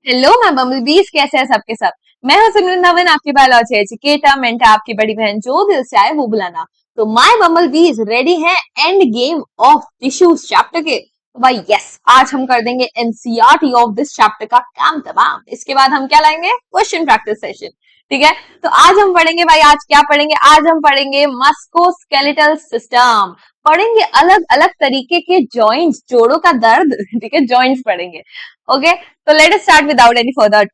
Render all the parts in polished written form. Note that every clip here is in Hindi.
हेलो मैं बम्बलबीज, कैसे हैं सबके सब। मैं हूं सिमरन धवन, आपकी बायोलॉजी एजुकेटर, मेंटर, आपकी बड़ी बहन, जो दिल से आए वो बुलाना। तो माय बम्बलबीज रेडी हैं end game of tissues chapter के। तो भाई यस, आज हम कर देंगे एनसीईआरटी ऑफ दिस चैप्टर का काम तमाम। इसके बाद हम क्या लाएंगे, क्वेश्चन प्रैक्टिस सेशन। ठीक है, तो आज हम पढ़ेंगे भाई, आज क्या पढ़ेंगे, आज हम पढ़ेंगे मस्कुलोस्केलेटल सिस्टम। पढ़ेंगे अलग अलग तरीके के जॉइंट्स, जोड़ों का दर्द। ठीक है, जॉइंट्स पढ़ेंगे। ओके, तो let us start without any further.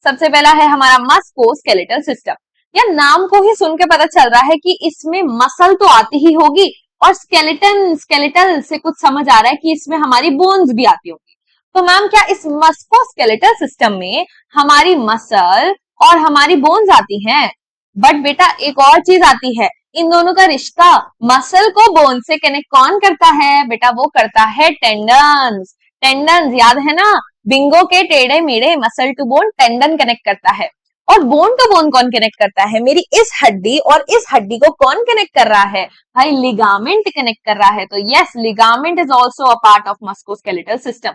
सबसे पहला है हमारा मस्कुलोस्केलेटल सिस्टम। यार नाम को ही सुन के पता चल रहा है कि इसमें मसल तो आती ही होगी, और स्केलेटन स्केलेटल से कुछ समझ आ रहा है कि इसमें हमारी बोन्स भी आती होगी। तो मैम क्या इस मस्कुलोस्केलेटल सिस्टम में हमारी मसल और हमारी बोन्स आती हैं? बट बेटा एक और चीज आती है, इन दोनों का रिश्ता, मसल को बोन से कनेक्ट कौन करता है बेटा? वो करता है टेंडन्स। टेंडन्स याद है ना, बिंगो के टेढ़े मेढ़े muscle to bone tendon connect करता है। और बोन टू बोन कौन कनेक्ट करता है? मेरी इस हड्डी और इस हड्डी को कौन कनेक्ट कर रहा है भाई? लिगामेंट कनेक्ट कर रहा है। तो yes, ligament is also a part of musculoskeletal system.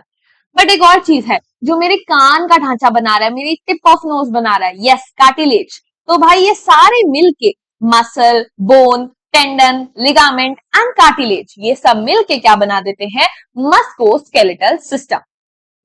But एक और चीज है जो मेरे कान का ढांचा बना रहा है, मेरी टिप ऑफ नोज बना रहा है, यस, कार्टिलेज। तो भाई ये सारे मिलके muscle, bone, tendon, ligament and cartilage, ये सब मिलके क्या बना देते हैं? Musculoskeletal system.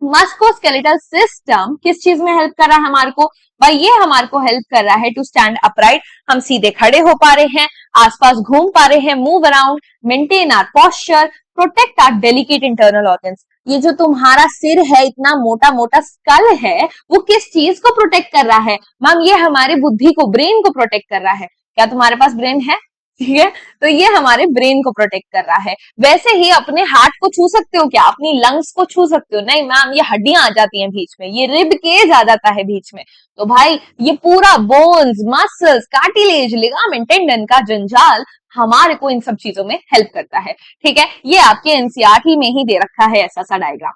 मस्कुलोस्केलेटल सिस्टम किस चीज में हेल्प कर रहा है हमारे को भाई? ये हमारे को हेल्प कर रहा है टू स्टैंड अपराइट। हम सीधे खड़े हो पा रहे हैं, आसपास घूम पा रहे हैं, move around, maintain our posture, protect our delicate internal organs. ये जो तुम्हारा सिर है, इतना मोटा मोटा स्कल है, वो किस चीज को प्रोटेक्ट कर रहा है मैम? ये हमारे बुद्धि को, ब्रेन को प्रोटेक्ट कर रहा है। क्या तुम्हारे पास ब्रेन है? ठीक है, तो ये हमारे ब्रेन को प्रोटेक्ट कर रहा है। वैसे ही अपने हार्ट को छू सकते हो क्या? अपनी लंग्स को छू सकते हो? नहीं मैम, ये हड्डियां आ जाती हैं बीच में, ये रिब केज आ जाता है बीच में। तो भाई ये पूरा bones, muscles, cartilage, ligament, tendon का जंजाल हमारे को इन सब चीजों में हेल्प करता है। ठीक है, ये आपके एनसीईआरटी में ही दे रखा है ऐसा सा डायग्राम।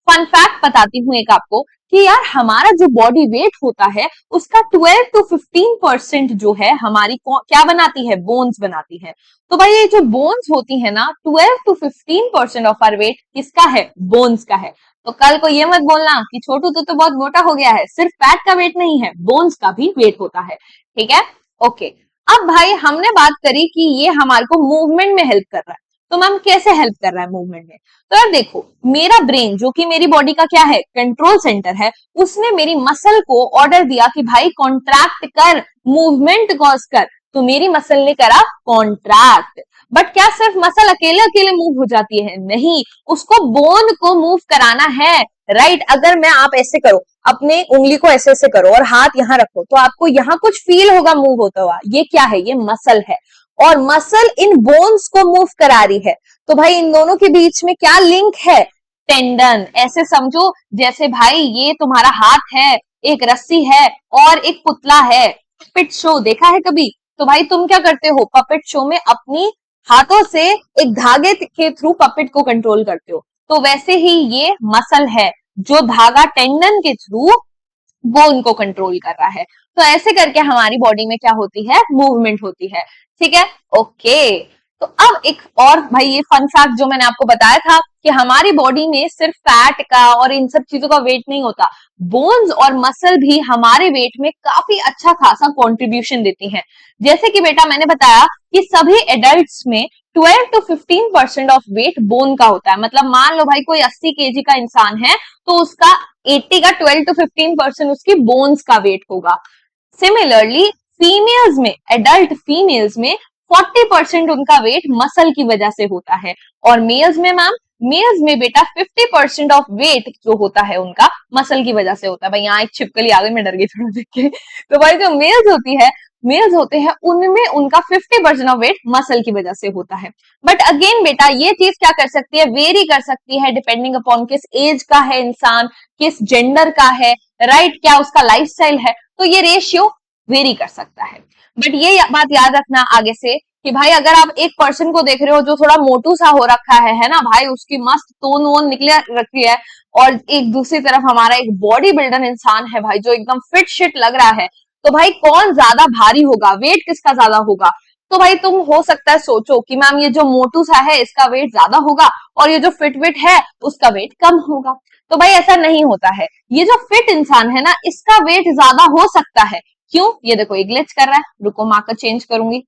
फन फैक्ट बताती हूँ एक आपको कि यार हमारा जो बॉडी वेट होता है उसका 12 to 15% जो है हमारी क्या बनाती है? बोन्स बनाती है। तो भाई ये जो बोन्स होती है ना, 12 to 15% ऑफ आवर वेट किसका है? बोन्स का है। तो कल को ये मत बोलना कि छोटू तो बहुत मोटा हो गया है। सिर्फ फैट का वेट नहीं है, बोन्स का भी वेट होता है। ठीक है, ओके। अब भाई हमने बात करी कि ये हमारे को मूवमेंट में हेल्प कर रहा है। तो मैम कैसे हेल्प कर रहा है मूवमेंट में? तो यार देखो, मेरा ब्रेन जो कि मेरी बॉडी का क्या है? कंट्रोल सेंटर है। उसने मेरी मसल को ऑर्डर दिया कि भाई कॉन्ट्रैक्ट कर, मूवमेंट कॉज कर। तो मेरी मसल ने करा कॉन्ट्रैक्ट। बट क्या सिर्फ मसल अकेले अकेले मूव हो जाती है? नहीं, उसको बोन को मूव कराना है। राइट, अगर मैं आप ऐसे करो, अपने उंगली को ऐसे ऐसे करो और हाथ यहाँ रखो, तो आपको यहाँ कुछ फील होगा मूव होता हुआ। ये क्या है? ये मसल है, और मसल इन बोन्स को मूव करा रही है। तो भाई इन दोनों के बीच में क्या लिंक है? टेंडन। ऐसे समझो जैसे भाई ये तुम्हारा हाथ है, एक रस्सी है और एक पुतला है। पपेट शो देखा है कभी? तो भाई तुम क्या करते हो पपेट शो में? अपनी हाथों से एक धागे के थ्रू पपेट को कंट्रोल करते हो। तो वैसे ही ये मसल है जो धागा टेंडन के थ्रू बोन को कंट्रोल कर रहा है। तो ऐसे करके हमारी बॉडी में क्या होती है? मूवमेंट होती है। ठीक है, ओके। तो अब एक और भाई ये फन फैक्ट जो मैंने आपको बताया था कि हमारी बॉडी में सिर्फ फैट का और इन सब चीजों का वेट नहीं होता, बोन्स और मसल भी हमारे वेट में काफी अच्छा खासा कंट्रीब्यूशन देती हैं। जैसे कि बेटा मैंने बताया कि सभी एडल्ट्स में 12 to 15% ऑफ वेट बोन का होता है। मतलब मान लो भाई कोई 80 केजी का इंसान है, तो उसका 80 का 12 to 15% उसकी बोन्स का वेट होगा। सिमिलरली फीमेल्स में, एडल्ट फीमेल्स में 40% उनका वेट मसल की वजह से होता है। और मेल्स में मैम, मेल्स में बेटा 50% ऑफ वेट जो होता है उनका मसल की वजह से होता है। भाई यहाँ एक छिपकली आ गई, मैं डर गई थोड़ा देख के। तो भाई जो मेल्स होती है, मेल्स होते हैं, उनमें उनका 50% ऑफ वेट मसल की वजह से होता है। बट अगेन बेटा ये चीज क्या कर सकती है? वेरी कर सकती है डिपेंडिंग अपॉन किस एज का है इंसान, किस जेंडर का है, राइट, क्या उसका लाइफस्टाइल है। तो ये रेशियो वेरी कर सकता है। बट ये बात याद रखना आगे से कि भाई अगर आप एक पर्सन को देख रहे हो जो थोड़ा मोटू सा हो रखा है ना भाई, उसकी मस्त तोन वोन निकले रखी है, और एक दूसरी तरफ हमारा एक बॉडी बिल्डर इंसान है भाई जो एकदम फिट शिट लग रहा है, तो भाई कौन ज्यादा भारी होगा? वेट किसका ज्यादा होगा? तो भाई तुम हो सकता है सोचो कि मैम ये जो मोटू सा है इसका वेट ज्यादा होगा और ये जो फिट विट है उसका वेट कम होगा। तो भाई ऐसा नहीं होता है। ये जो फिट इंसान है ना, इसका वेट ज्यादा हो सकता है। क्यों? ये देखो ये ग्लिच कर रहा है, रुको मार्कर चेंज करूंगी।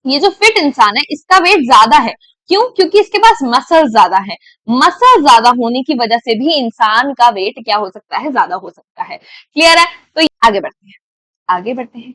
ये जो फिट इंसान है इसका वेट ज्यादा है। क्यों? क्योंकि इसके पास मसल ज्यादा है। मसल ज्यादा होने की वजह से भी इंसान का वेट क्या हो सकता है? ज्यादा हो सकता है। क्लियर है? तो आगे बढ़ते हैं, आगे बढ़ते हैं।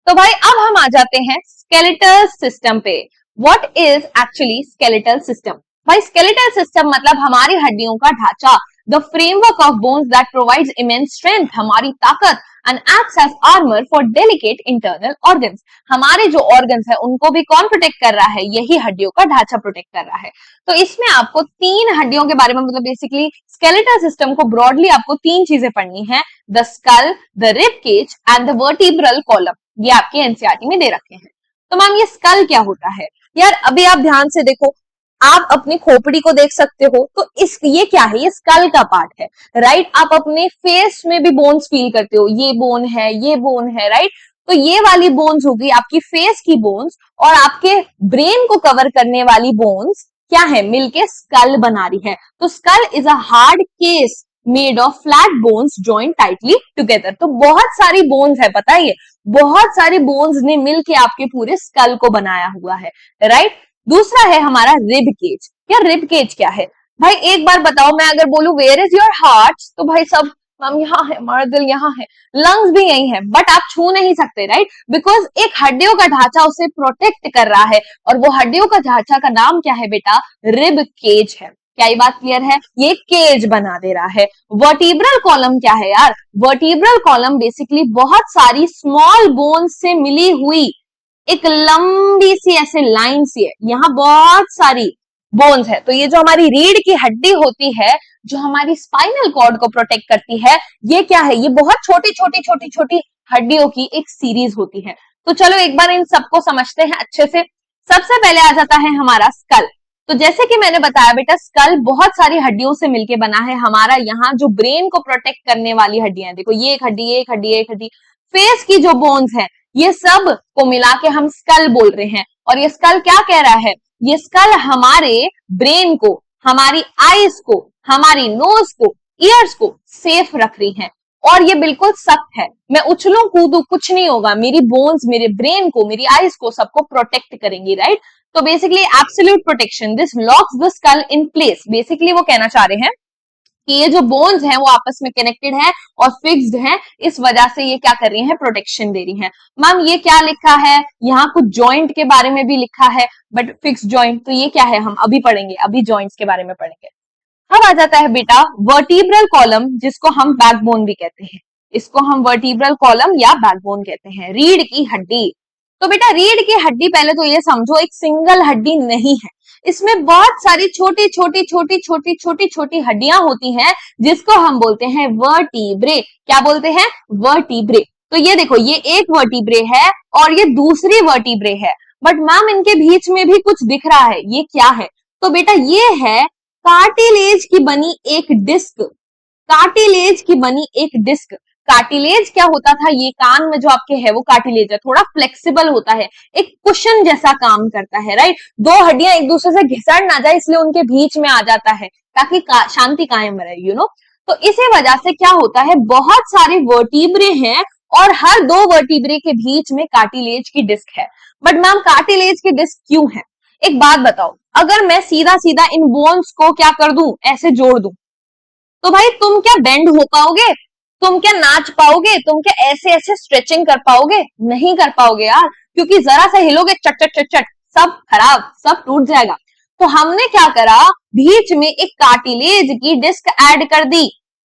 तो भाई अब हम आ जाते हैं स्केलेटल सिस्टम पे। What is actually skeletal system? भाई स्केलेटल सिस्टम मतलब हमारी हड्डियों का ढांचा, the framework of bones that provides immense strength, हमारी ताकत, and acts as armour for delicate internal organs. हमारे जो ऑर्गन्स है उनको भी कौन प्रोटेक्ट कर रहा है? यही हड्डियों का ढांचा प्रोटेक्ट कर रहा है। तो इसमें आपको तीन हड्डियों के बारे में, मतलब बेसिकली स्केलेटल सिस्टम को ब्रॉडली आपको तीन चीजें पढ़नी है, the skull, the rib cage and the vertebral column. ये आपके एनसीईआरटी में दे रखे हैं। तो मैम ये स्कल क्या होता है? यार अभी आप ध्यान से देखो, आप अपनी खोपड़ी को देख सकते हो, तो इस ये क्या है? ये स्कल का पार्ट है, राइट। आप अपने फेस में भी बोन्स फील करते हो, ये बोन है, ये बोन है, राइट। तो ये वाली बोन्स होगी आपकी फेस की बोन्स, और आपके ब्रेन को कवर करने वाली बोन्स क्या है? मिलके स्कल बना रही है। तो skull is a hard case made of flat bones joint tightly together. तो बहुत सारी बोन्स है, पता है, ये बहुत सारी बोन्स ने मिलके आपके पूरे स्कल को बनाया हुआ है, राइट। दूसरा है हमारा रिब केज। यार रिब केज क्या है? भाई एक बार बताओ, मैं अगर बोलूं वेयर इज योर हार्ट, तो भाई सब मैम यहाँ है, हमारा दिल यहाँ है, लंग्स भी यही है, बट आप छू नहीं सकते, राइट। बिकॉज एक हड्डियों का ढांचा उसे प्रोटेक्ट कर रहा है, और वो हड्डियों का ढांचा का नाम क्या है बेटा? रिब केज है। क्या ये बात क्लियर है? ये केज बना दे रहा है। वर्टिब्रल कॉलम क्या है यार? वर्टिब्रल कॉलम बेसिकली बहुत सारी स्मॉल बोन्स से मिली हुई एक लंबी सी ऐसे लाइन सी है, यहाँ बहुत सारी बोन्स है। तो ये जो हमारी रीढ़ की हड्डी होती है, जो हमारी स्पाइनल कॉर्ड को प्रोटेक्ट करती है, ये क्या है? ये बहुत छोटी छोटी छोटी छोटी हड्डियों की एक सीरीज होती है। तो चलो एक बार इन सबको समझते हैं अच्छे से। सबसे पहले आ जाता है हमारा स्कल। तो जैसे कि मैंने बताया बेटा, स्कल बहुत सारी हड्डियों से मिलके बना है। हमारा यहाँ जो ब्रेन को प्रोटेक्ट करने वाली हड्डियां, देखो ये एक हड्डी, एक हड्डी, एक हड्डी, फेस की जो बोन्स है, ये सब को मिला के हम स्कल बोल रहे हैं। और ये स्कल क्या कह रहा है? ये स्कल हमारे ब्रेन को, हमारी आईज को, हमारी नोज को, ईयर्स को सेफ रख रही है। और ये बिल्कुल सख्त है, मैं उछलूं कूदूं कुछ नहीं होगा, मेरी बोन्स मेरे ब्रेन को, मेरी आईज को, सबको प्रोटेक्ट करेंगी, राइट। तो basically absolute protection, this locks the skull in place. Basically वो कहना चाह रहे हैं कि ये जो बोन्स हैं वो आपस में कनेक्टेड है और फिक्स्ड है, इस वजह से ये क्या कर रही हैं? प्रोटेक्शन दे रही हैं। मैम ये क्या लिखा है? यहाँ कुछ जॉइंट के बारे में भी लिखा है, बट फिक्स जॉइंट, तो ये क्या है? हम अभी पढ़ेंगे, अभी जॉइंट्स के बारे में पढ़ेंगे। अब आ जाता है बेटा वर्टिब्रल कॉलम, जिसको हम बैकबोन भी कहते हैं। इसको हम वर्टिब्रल कॉलम या बैकबोन कहते हैं, रीढ़ की हड्डी। तो बेटा रीढ़ की हड्डी, पहले तो ये समझो, एक सिंगल हड्डी नहीं है, इसमें बहुत सारी छोटी छोटी छोटी छोटी छोटी छोटी हड्डियां होती हैं, जिसको हम बोलते हैं वर्टिब्रे। क्या बोलते हैं? वर्टिब्रे। तो ये देखो, ये एक वर्टिब्रे है और ये दूसरी वर्टिब्रे है, बट मैम इनके बीच में भी कुछ दिख रहा है, ये क्या है? तो बेटा ये है कार्टिलेज की बनी एक डिस्क। कार्टिलेज की बनी एक डिस्क। कार्टिलेज क्या होता था? ये कान में जो आपके है वो कार्टिलेज है, थोड़ा फ्लेक्सिबल होता है, एक कुशन जैसा काम करता है, राइट। दो हड्डियां एक दूसरे से घिसड़ ना जाए, इसलिए उनके बीच में आ जाता है, ताकि शांति कायम रहे, यू नो। तो इसी वजह से क्या होता है, बहुत सारे वर्टिब्रे हैं और हर दो वर्टिब्रे के बीच में कार्टिलेज की डिस्क है। बट मैम कार्टिलेज की डिस्क क्यों है? एक बात बताओ, अगर मैं सीधा सीधा इन बोन्स को क्या कर दूं, ऐसे जोड़ दूं, तो भाई तुम क्या बेंड हो पाओगे? तुम क्या नाच पाओगे? तुम क्या ऐसे ऐसे स्ट्रेचिंग कर पाओगे? नहीं कर पाओगे यार, क्योंकि जरा सा हिलोगे चट चट चट चट, सब खराब, सब टूट जाएगा। तो हमने क्या करा, बीच में एक कार्टिलेज की डिस्क ऐड कर दी।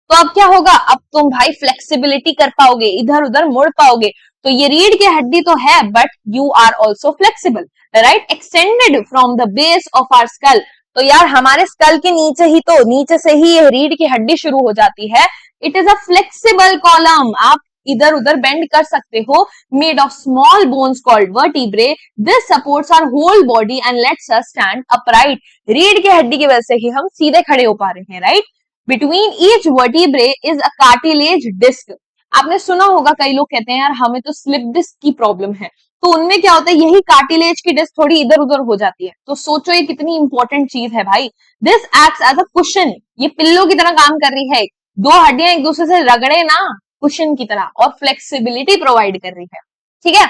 तो अब क्या होगा? अब तुम भाई फ्लेक्सिबिलिटी कर पाओगे, इधर उधर मुड़ पाओगे। तो ये रीढ़ की हड्डी तो है, but you are also flexible, right, extended from the base of our skull. तो यार हमारे स्कल के नीचे ही, तो नीचे से ही ये रीढ़ की हड्डी शुरू हो जाती है। It is a flexible column, आप इधर उधर बेंड कर सकते हो, made of small bones called vertebrae. This supports our whole body and lets us stand upright. रीढ़ की हड्डी की वजह से ही हम सीधे खड़े हो पा रहे हैं, right. Between each vertebrae is a cartilage disc आपने सुना होगा कई लोग कहते हैं यार हमें तो स्लिप डिस्क की प्रॉब्लम है, तो उनमें क्या होता है, यही कार्टिलेज की डिस्क थोड़ी इधर उधर हो जाती है। तो सोचो ये कितनी इंपॉर्टेंट चीज है भाई। This acts as a cushion, ये पिल्लो की तरह काम कर रही है, दो हड्डियां एक दूसरे से रगड़े ना, कुशन की तरह, और फ्लेक्सिबिलिटी प्रोवाइड कर रही है। ठीक है,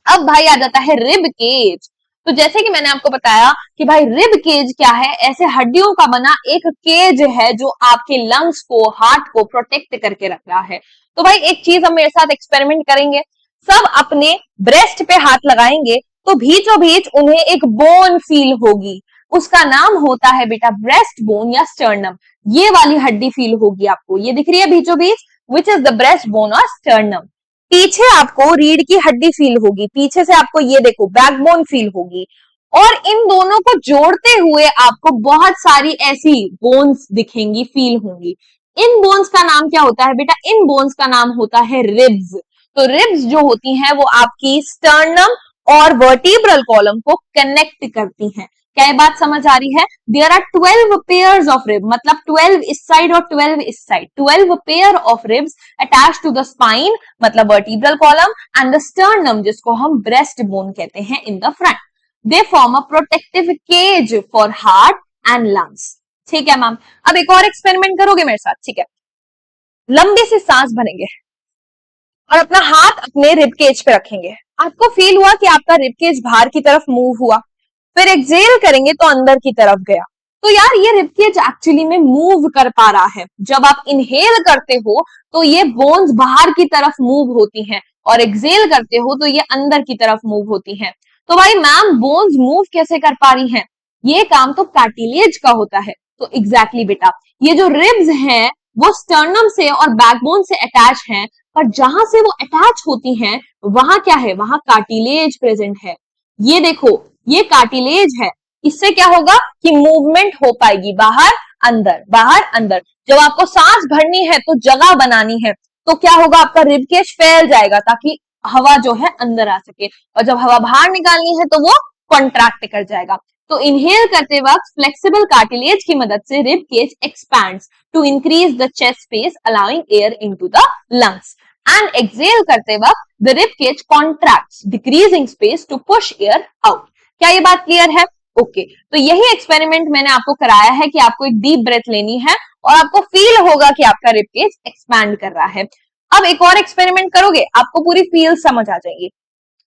अब भाई आ जाता है रिब केज। तो जैसे कि मैंने आपको बताया कि भाई रिब केज क्या है, ऐसे हड्डियों का बना एक केज है जो आपके लंग्स को, हार्ट को प्रोटेक्ट करके रख रहा है। तो भाई एक चीज हम मेरे साथ एक्सपेरिमेंट करेंगे, सब अपने ब्रेस्ट पे हाथ लगाएंगे तो बीचों बीच उन्हें एक बोन फील होगी, उसका नाम होता है बेटा ब्रेस्ट बोन या स्टर्नम। ये वाली हड्डी फील होगी आपको, ये दिख रही है बीचों बीच, which is the breast bone और स्टर्नम। पीछे आपको रीढ़ की हड्डी फील होगी, पीछे से आपको ये देखो बैकबोन फील होगी, और इन दोनों को जोड़ते हुए आपको बहुत सारी ऐसी बोन्स दिखेंगी, फील होंगी। इन बोन्स का नाम क्या होता है बेटा, इन बोन्स का नाम होता है रिब्स। तो रिब्स जो होती हैं वो आपकी स्टर्नम और वर्टिब्रल कॉलम को कनेक्ट करती हैं। क्या ये बात समझ आ रही है? There are 12 pairs of rib, मतलब 12 इस साइड और 12 इस side, 12 pair of ribs attach to the spine, मतलब vertebral column, and the sternum जिसको हम ब्रेस्ट बोन कहते हैं in the front. They form a protective cage for heart and lungs. ठीक है मैम, अब एक और एक्सपेरिमेंट करोगे मेरे साथ? ठीक है, लंबी सी सांस भरेंगे और अपना हाथ अपने रिब केज पे रखेंगे। आपको फील हुआ कि आपका रिब केज बाहर की तरफ मूव हुआ, फिर एक्सेल करेंगे तो अंदर की तरफ गया। तो यार ये रिब केज एक्चुअली में मूव कर पा रहा है। जब आप इनहेल करते हो तो ये बोन्स बाहर की तरफ मूव होती हैं, और एक्सेल करते हो तो ये अंदर की तरफ मूव होती हैं। तो भाई मैम बोन्स मूव कैसे कर पा रही हैं? ये काम तो कार्टिलेज का होता है। तो एग्जैक्टली बेटा, ये जो रिब्स हैं वो स्टर्नम से और बैकबोन से अटैच हैं, पर जहां से वो अटैच होती हैं वहां क्या है, वहां कार्टिलेज प्रेजेंट है। ये देखो, ये कार्टिलेज है, इससे क्या होगा कि मूवमेंट हो पाएगी बाहर अंदर, बाहर अंदर। जब आपको सांस भरनी है तो जगह बनानी है, तो क्या होगा, आपका रिबकेज फैल जाएगा ताकि हवा जो है अंदर आ सके, और जब हवा बाहर निकालनी है तो वो कॉन्ट्रैक्ट कर जाएगा। तो इनहेल करते वक्त फ्लेक्सिबल कार्टिलेज की मदद से rib cage expands to increase the chest space allowing air into the lungs, and exhale करते वक्त the rib cage contracts decreasing space to push air out. क्या ये बात क्लियर है? ओके, तो यही एक्सपेरिमेंट मैंने आपको कराया है कि आपको एक डीप ब्रेथ लेनी है और आपको फील होगा कि आपका रिब केज एक्सपैंड कर रहा है। अब एक और एक्सपेरिमेंट करोगे, आपको पूरी फील समझ आ जाएगी।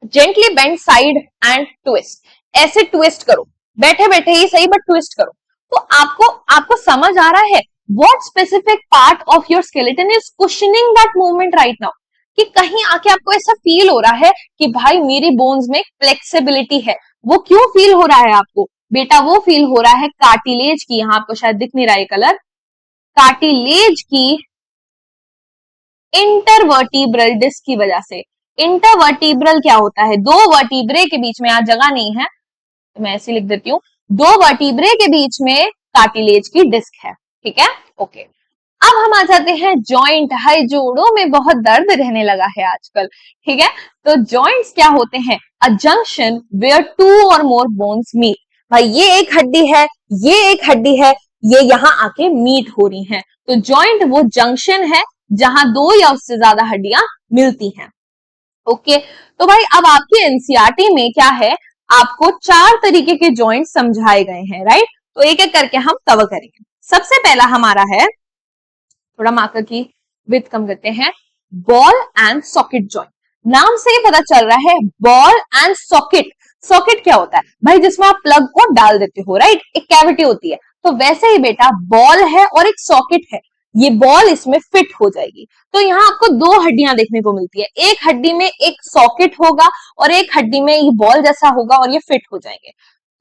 Gently bend side and twist, ऐसे ट्विस्ट करो, बैठे बैठे ही सही बट ट्विस्ट करो। तो आपको आपको समझ आ रहा है what specific part of your skeleton is cushioning that movement right now, कि कहीं आके आपको ऐसा फील हो रहा है कि भाई मेरी बोन्स में फ्लेक्सिबिलिटी है। वो क्यों फील हो रहा है आपको बेटा? वो फील हो रहा है कार्टिलेज की, यहां आपको शायद दिख नहीं रहा है कलर, कार्टिलेज की इंटरवर्टिब्रल डिस्क की वजह से। इंटरवर्टिब्रल क्या होता है? दो वर्टिब्रे के बीच में, आज जगह नहीं है तो मैं ऐसे लिख देती हूँ, दो वर्टिब्रे के बीच में कार्टिलेज की डिस्क है। ठीक है, ओके। अब हम आ जाते हैं जॉइंट। हाय, जोड़ों में बहुत दर्द रहने लगा है आजकल। ठीक है, तो जॉइंट्स क्या होते हैं? अ जंक्शन वेयर टू और मोर बोन्स मीट। भाई ये एक हड्डी है, ये एक हड्डी है, ये यहाँ आके मीट हो रही हैं। तो जॉइंट वो जंक्शन है जहां दो या उससे ज्यादा हड्डियां मिलती हैं। ओके, तो भाई अब आपके एनसीईआरटी में क्या है, आपको 4 तरीके के जॉइंट समझाए गए हैं, राइट? तो एक एक करके हम कवर करेंगे। सबसे पहला हमारा है, थोड़ा मार्कर की विड्थ कम करते हैं, बॉल एंड सॉकेट जॉइंट। नाम से ही पता चल रहा है बॉल एंड सॉकेट। सॉकेट क्या होता है भाई? जिसमें आप प्लग को डाल देते हो, राइट? एक कैविटी होती है। तो वैसे ही बेटा बॉल है और एक सॉकेट है, ये बॉल इसमें फिट हो जाएगी। तो यहाँ आपको दो हड्डियां देखने को मिलती है, एक हड्डी में एक सॉकेट होगा और एक हड्डी में ये बॉल जैसा होगा और ये फिट हो जाएंगे।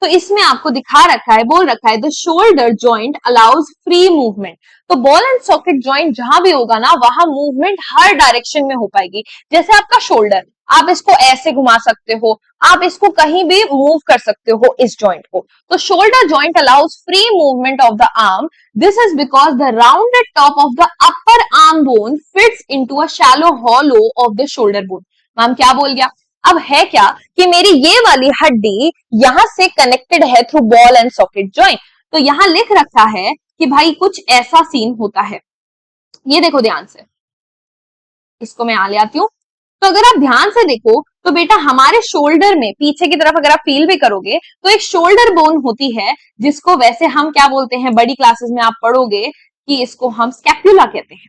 तो इसमें आपको दिखा रखा है, बोल रखा है the shoulder joint allows free movement. तो बॉल एंड सॉकेट जॉइंट जहां भी होगा ना, वहां मूवमेंट हर डायरेक्शन में हो पाएगी। जैसे आपका शोल्डर, आप इसको ऐसे घुमा सकते हो, आप इसको कहीं भी मूव कर सकते हो इस जॉइंट को। तो shoulder joint allows free movement of the arm. This is because the rounded top of the upper arm bone fits into a shallow hollow of the shoulder bone. Ma'am क्या बोल गया? अब है क्या कि मेरी ये वाली हड्डी यहां से कनेक्टेड है through ball and socket joint. तो यहां लिख रखा है कि भाई कुछ ऐसा सीन होता है, ये देखो ध्यान से। इसको मैं यहां ले आती हूँ। तो अगर आप ध्यान से देखो तो बेटा हमारे शोल्डर में पीछे की तरफ अगर आप फील भी करोगे तो एक शोल्डर बोन होती है, जिसको वैसे हम क्या बोलते हैं, बड़ी क्लासेस में आप पढ़ोगे कि इसको हम स्कैपुला कहते हैं।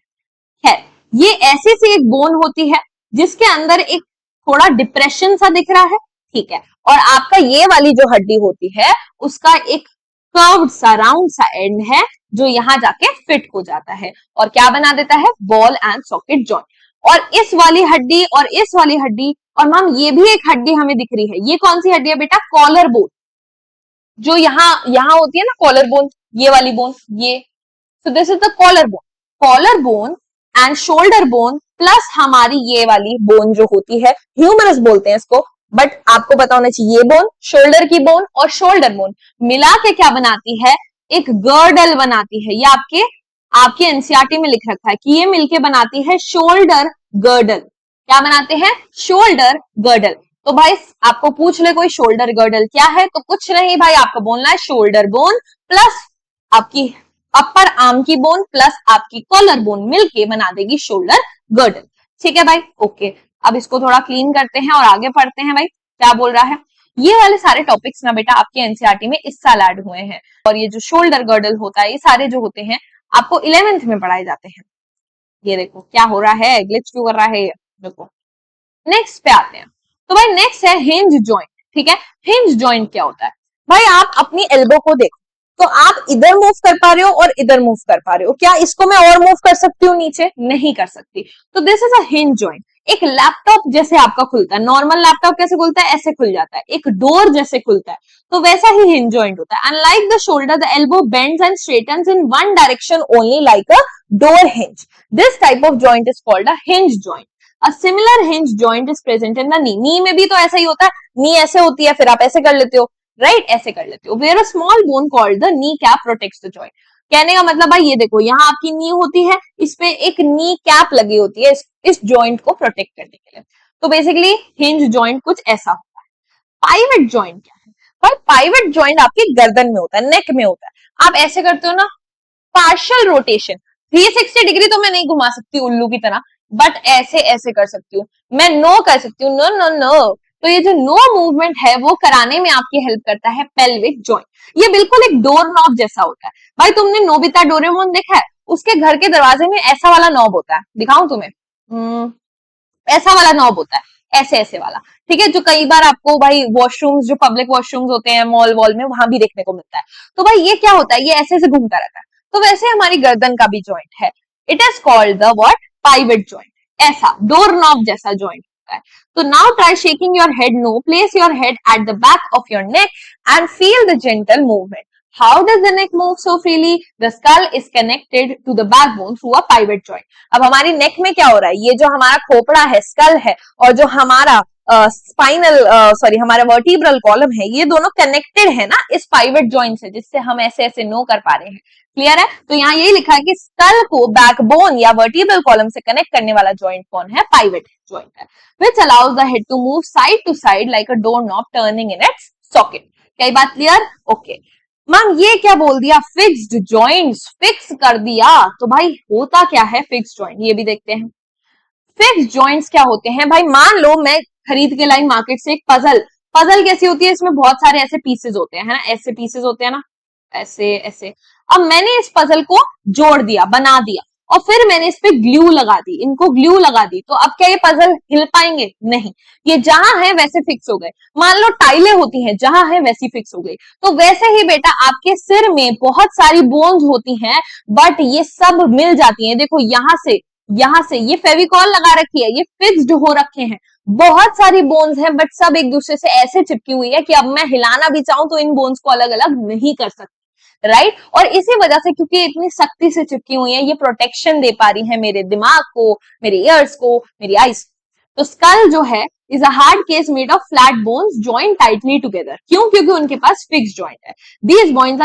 है, ये ऐसी सी एक बोन होती है जिसके अंदर एक थोड़ा डिप्रेशन सा दिख रहा है, ठीक है, और आपका ये वाली जो हड्डी होती है उसका एक कर्व्ड सा राउंड सा एंड है जो यहां जाके फिट हो जाता है और क्या बना देता है, बॉल एंड सॉकेट जॉइंट। और इस वाली हड्डी और इस वाली हड्डी, और मैम ये भी एक हड्डी हमें दिख रही है, ये कौन सी हड्डी है बेटा, कॉलर बोन, जो यहाँ होती है ना कॉलर बोन, ये वाली बोन, ये, so this is the collar bone and shoulder bone plus हमारी ये वाली बोन जो होती है, ह्यूमरस बोलते हैं इसको, बट आपको पता होना चाहिए ये बोन, शोल्डर की बोन और शोल्डर बोन मिला के क्या बनाती है, एक गर्डल बनाती है। ये आपके एनसीईआरटी में लिख रखा है कि ये मिलके बनाती है शोल्डर गर्डल। क्या बनाते हैं, शोल्डर गर्डल। तो भाई आपको पूछ ले कोई शोल्डर गर्डल क्या है, तो कुछ नहीं भाई, आपको बोलना है शोल्डर बोन प्लस आपकी अपर आर्म की बोन प्लस आपकी कॉलर बोन मिलके बना देगी शोल्डर गर्डल। ठीक है भाई, ओके। अब इसको थोड़ा क्लीन करते हैं और आगे पढ़ते हैं भाई क्या बोल रहा है। ये वाले सारे टॉपिक्स ना बेटा आपके एनसीईआरटी में इस साल ऐड हुए हैं, और ये जो शोल्डर गर्डल होता है, ये सारे जो होते हैं आपको 11th में पढ़ाए जाते हैं। ये देखो क्या हो रहा है, ग्लिच क्यों कर रहा है, देखो। नेक्स्ट पे आते हैं, तो भाई नेक्स्ट है हिंज जॉइंट। ठीक है, हिंज जॉइंट क्या होता है भाई, आप अपनी एल्बो को देखो तो आप इधर मूव कर पा रहे हो और इधर मूव कर पा रहे हो, क्या इसको मैं और मूव कर सकती हूँ नीचे, नहीं कर सकती। तो this is a hinge joint. एक लैपटॉप जैसे आपका खुलता है, नॉर्मल लैपटॉप कैसे खुलता है, ऐसे खुल जाता है, एक डोर जैसे खुलता है, तो वैसा ही हिंज जॉइंट होता है। Unlike the shoulder the elbow bends and straightens in one direction only like a door hinge. This type of joint is called a hinge joint. A similar hinge joint is present in the knee. knee में भी तो ऐसा ही होता है, नी ऐसे होती है, फिर आप ऐसे कर लेते हो, राइट, ऐसे कर लेते हो। Where a small bone called the knee cap protects the joint. कहने का मतलब भाई ये देखो, यहाँ आपकी नी होती है, इस पे एक नी कैप लगी होती है इस जॉइंट को प्रोटेक्ट करने के लिए। तो बेसिकली हिंज जॉइंट कुछ ऐसा होता है। पाइवट जॉइंट क्या है भाई, पाइवट जॉइंट आपकी गर्दन में होता है, नेक में होता है। आप ऐसे करते हो ना, पार्शियल रोटेशन, 360 डिग्री तो मैं नहीं घुमा सकती उल्लू की तरह, बट ऐसे ऐसे कर सकती हूँ, मैं नो कर सकती हूँ, नो नो नो। तो ये जो नो मूवमेंट है वो कराने में आपकी हेल्प करता है पेल्विक जॉइंट। ये बिल्कुल एक डोर नॉब जैसा होता है। भाई तुमने नोबिता डोरेमोन देखा है, उसके घर के दरवाजे में ऐसा वाला नॉब होता है, दिखाऊं तुम्हें, ऐसा वाला नॉब होता है, ऐसे ऐसे वाला, ठीक है, जो कई बार आपको भाई वॉशरूम्स, जो पब्लिक वॉशरूम्स होते हैं मॉल वॉल में, वहां भी देखने को मिलता है। तो भाई ये क्या होता है, ये ऐसे ऐसे घूमता रहता है। तो वैसे हमारी गर्दन का भी जॉइंट है, it is called the what, pivot joint. ऐसा डोर नॉब जैसा जॉइंट होता है। तो now try shaking your head no, place your head at the back of your neck and feel the gentle movement. How does the neck move so freely? The skull is connected to the backbone through a pivot joint. अब हमारी नेक में क्या हो रहा है, ये जो हमारा खोपड़ा है, स्कल है, और जो हमारा स्पाइनल सॉरी हमारा वर्टिब्रल कॉलम है, ये दोनों कनेक्टेड है ना इस पाइवट जॉइंट से, जिससे हम ऐसे ऐसे नो कर पा रहे हैं। क्लियर है? तो यहाँ यही लिखा है कि स्कल को बैकबोन या वर्टिब्रल कॉलम से कनेक्ट करने वाला जॉइंट कौन है, पाइवट जॉइंट है, which allows the head to move side to side like a doorknob turning in its socket. क्या ये बात क्लियर? ओके मैम, ये क्या बोल दिया, फिक्स्ड जॉइंट्स, फिक्स कर दिया। तो भाई होता क्या है फिक्स्ड जॉइंट, ये भी देखते हैं। फिक्स्ड जॉइंट्स क्या होते हैं भाई, मान लो मैं खरीद के लाई मार्केट से एक पजल। पजल कैसी होती है, इसमें बहुत सारे ऐसे पीसेस होते हैं, है ना, ऐसे पीसेस होते हैं ना, ऐसे ऐसे। अब मैंने इस पजल को जोड़ दिया, बना दिया, और फिर मैंने इस पे ग्लू लगा दी, इनको ग्लू लगा दी, तो अब क्या ये पजल हिल पाएंगे? नहीं, ये जहां है वैसे फिक्स हो गए। मान लो टाइलें होती हैं, जहां है वैसी फिक्स हो गई। तो वैसे ही बेटा आपके सिर में बहुत सारी बोन्स होती हैं, बट ये सब मिल जाती हैं। देखो यहाँ से ये फेविकॉल लगा रखी है, ये फिक्स्ड हो रखे हैं, बहुत सारी बोन्स हैं, बट सब एक दूसरे से ऐसे चिपकी हुई है कि अब मैं हिलाना भी चाहूं तो इन बोन्स को अलग अलग नहीं कर सकती, राइट। और इसी वजह से, क्योंकि इतनी सख्ती से चिपकी हुई है, ये प्रोटेक्शन दे पा रही है मेरे दिमाग को, मेरे ईयर्स को, मेरी आईज। तो स्कल जो है is a hard case made of flat bones joint tightly together. क्यों? क्योंकि उनके पास फिक्स जॉइंट है। These bones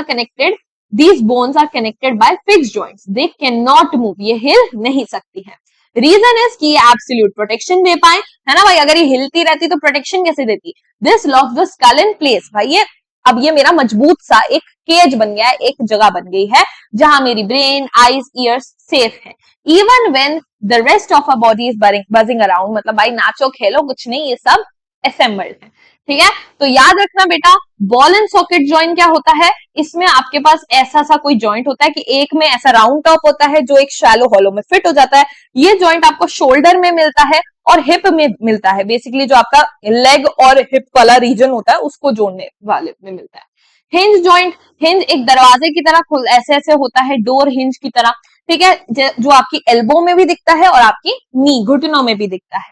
are connected by fix joints, they can not move, ये हिल नहीं सकती है। रीजन इज कि ये एब्सोल्यूट प्रोटेक्शन दे पाए, है ना भाई। अगर ये हिलती रहती तो प्रोटेक्शन कैसे देती? This locks the skull in place. भाई ये अब ये मेरा मजबूत सा एक केज बन गया है, एक जगह बन गई है जहां मेरी ब्रेन, आईज, ईयर्स सेफ है। Even when the rest of a body is buzzing around, मतलब भाई नाचो खेलो कुछ नहीं, ये सब असेंबल्ड है। ठीक है, तो याद रखना बेटा, बॉल एंड सॉकेट जॉइंट क्या होता है, इसमें आपके पास ऐसा सा कोई जॉइंट होता है कि एक में ऐसा राउंड टॉप होता है जो एक शैलो हॉलो में फिट हो जाता है। ये जॉइंट आपको शोल्डर में मिलता है और हिप में मिलता है, बेसिकली जो आपका लेग और हिप वाला रीजन होता है उसको जोड़ने वाले में मिलता है। हिंज जॉइंट, हिंज एक दरवाजे की तरह ऐसे ऐसे होता है, डोर हिंज की तरह। ठीक है, जो आपकी एल्बो में भी दिखता है और आपकी नी घुटनों में भी दिखता है।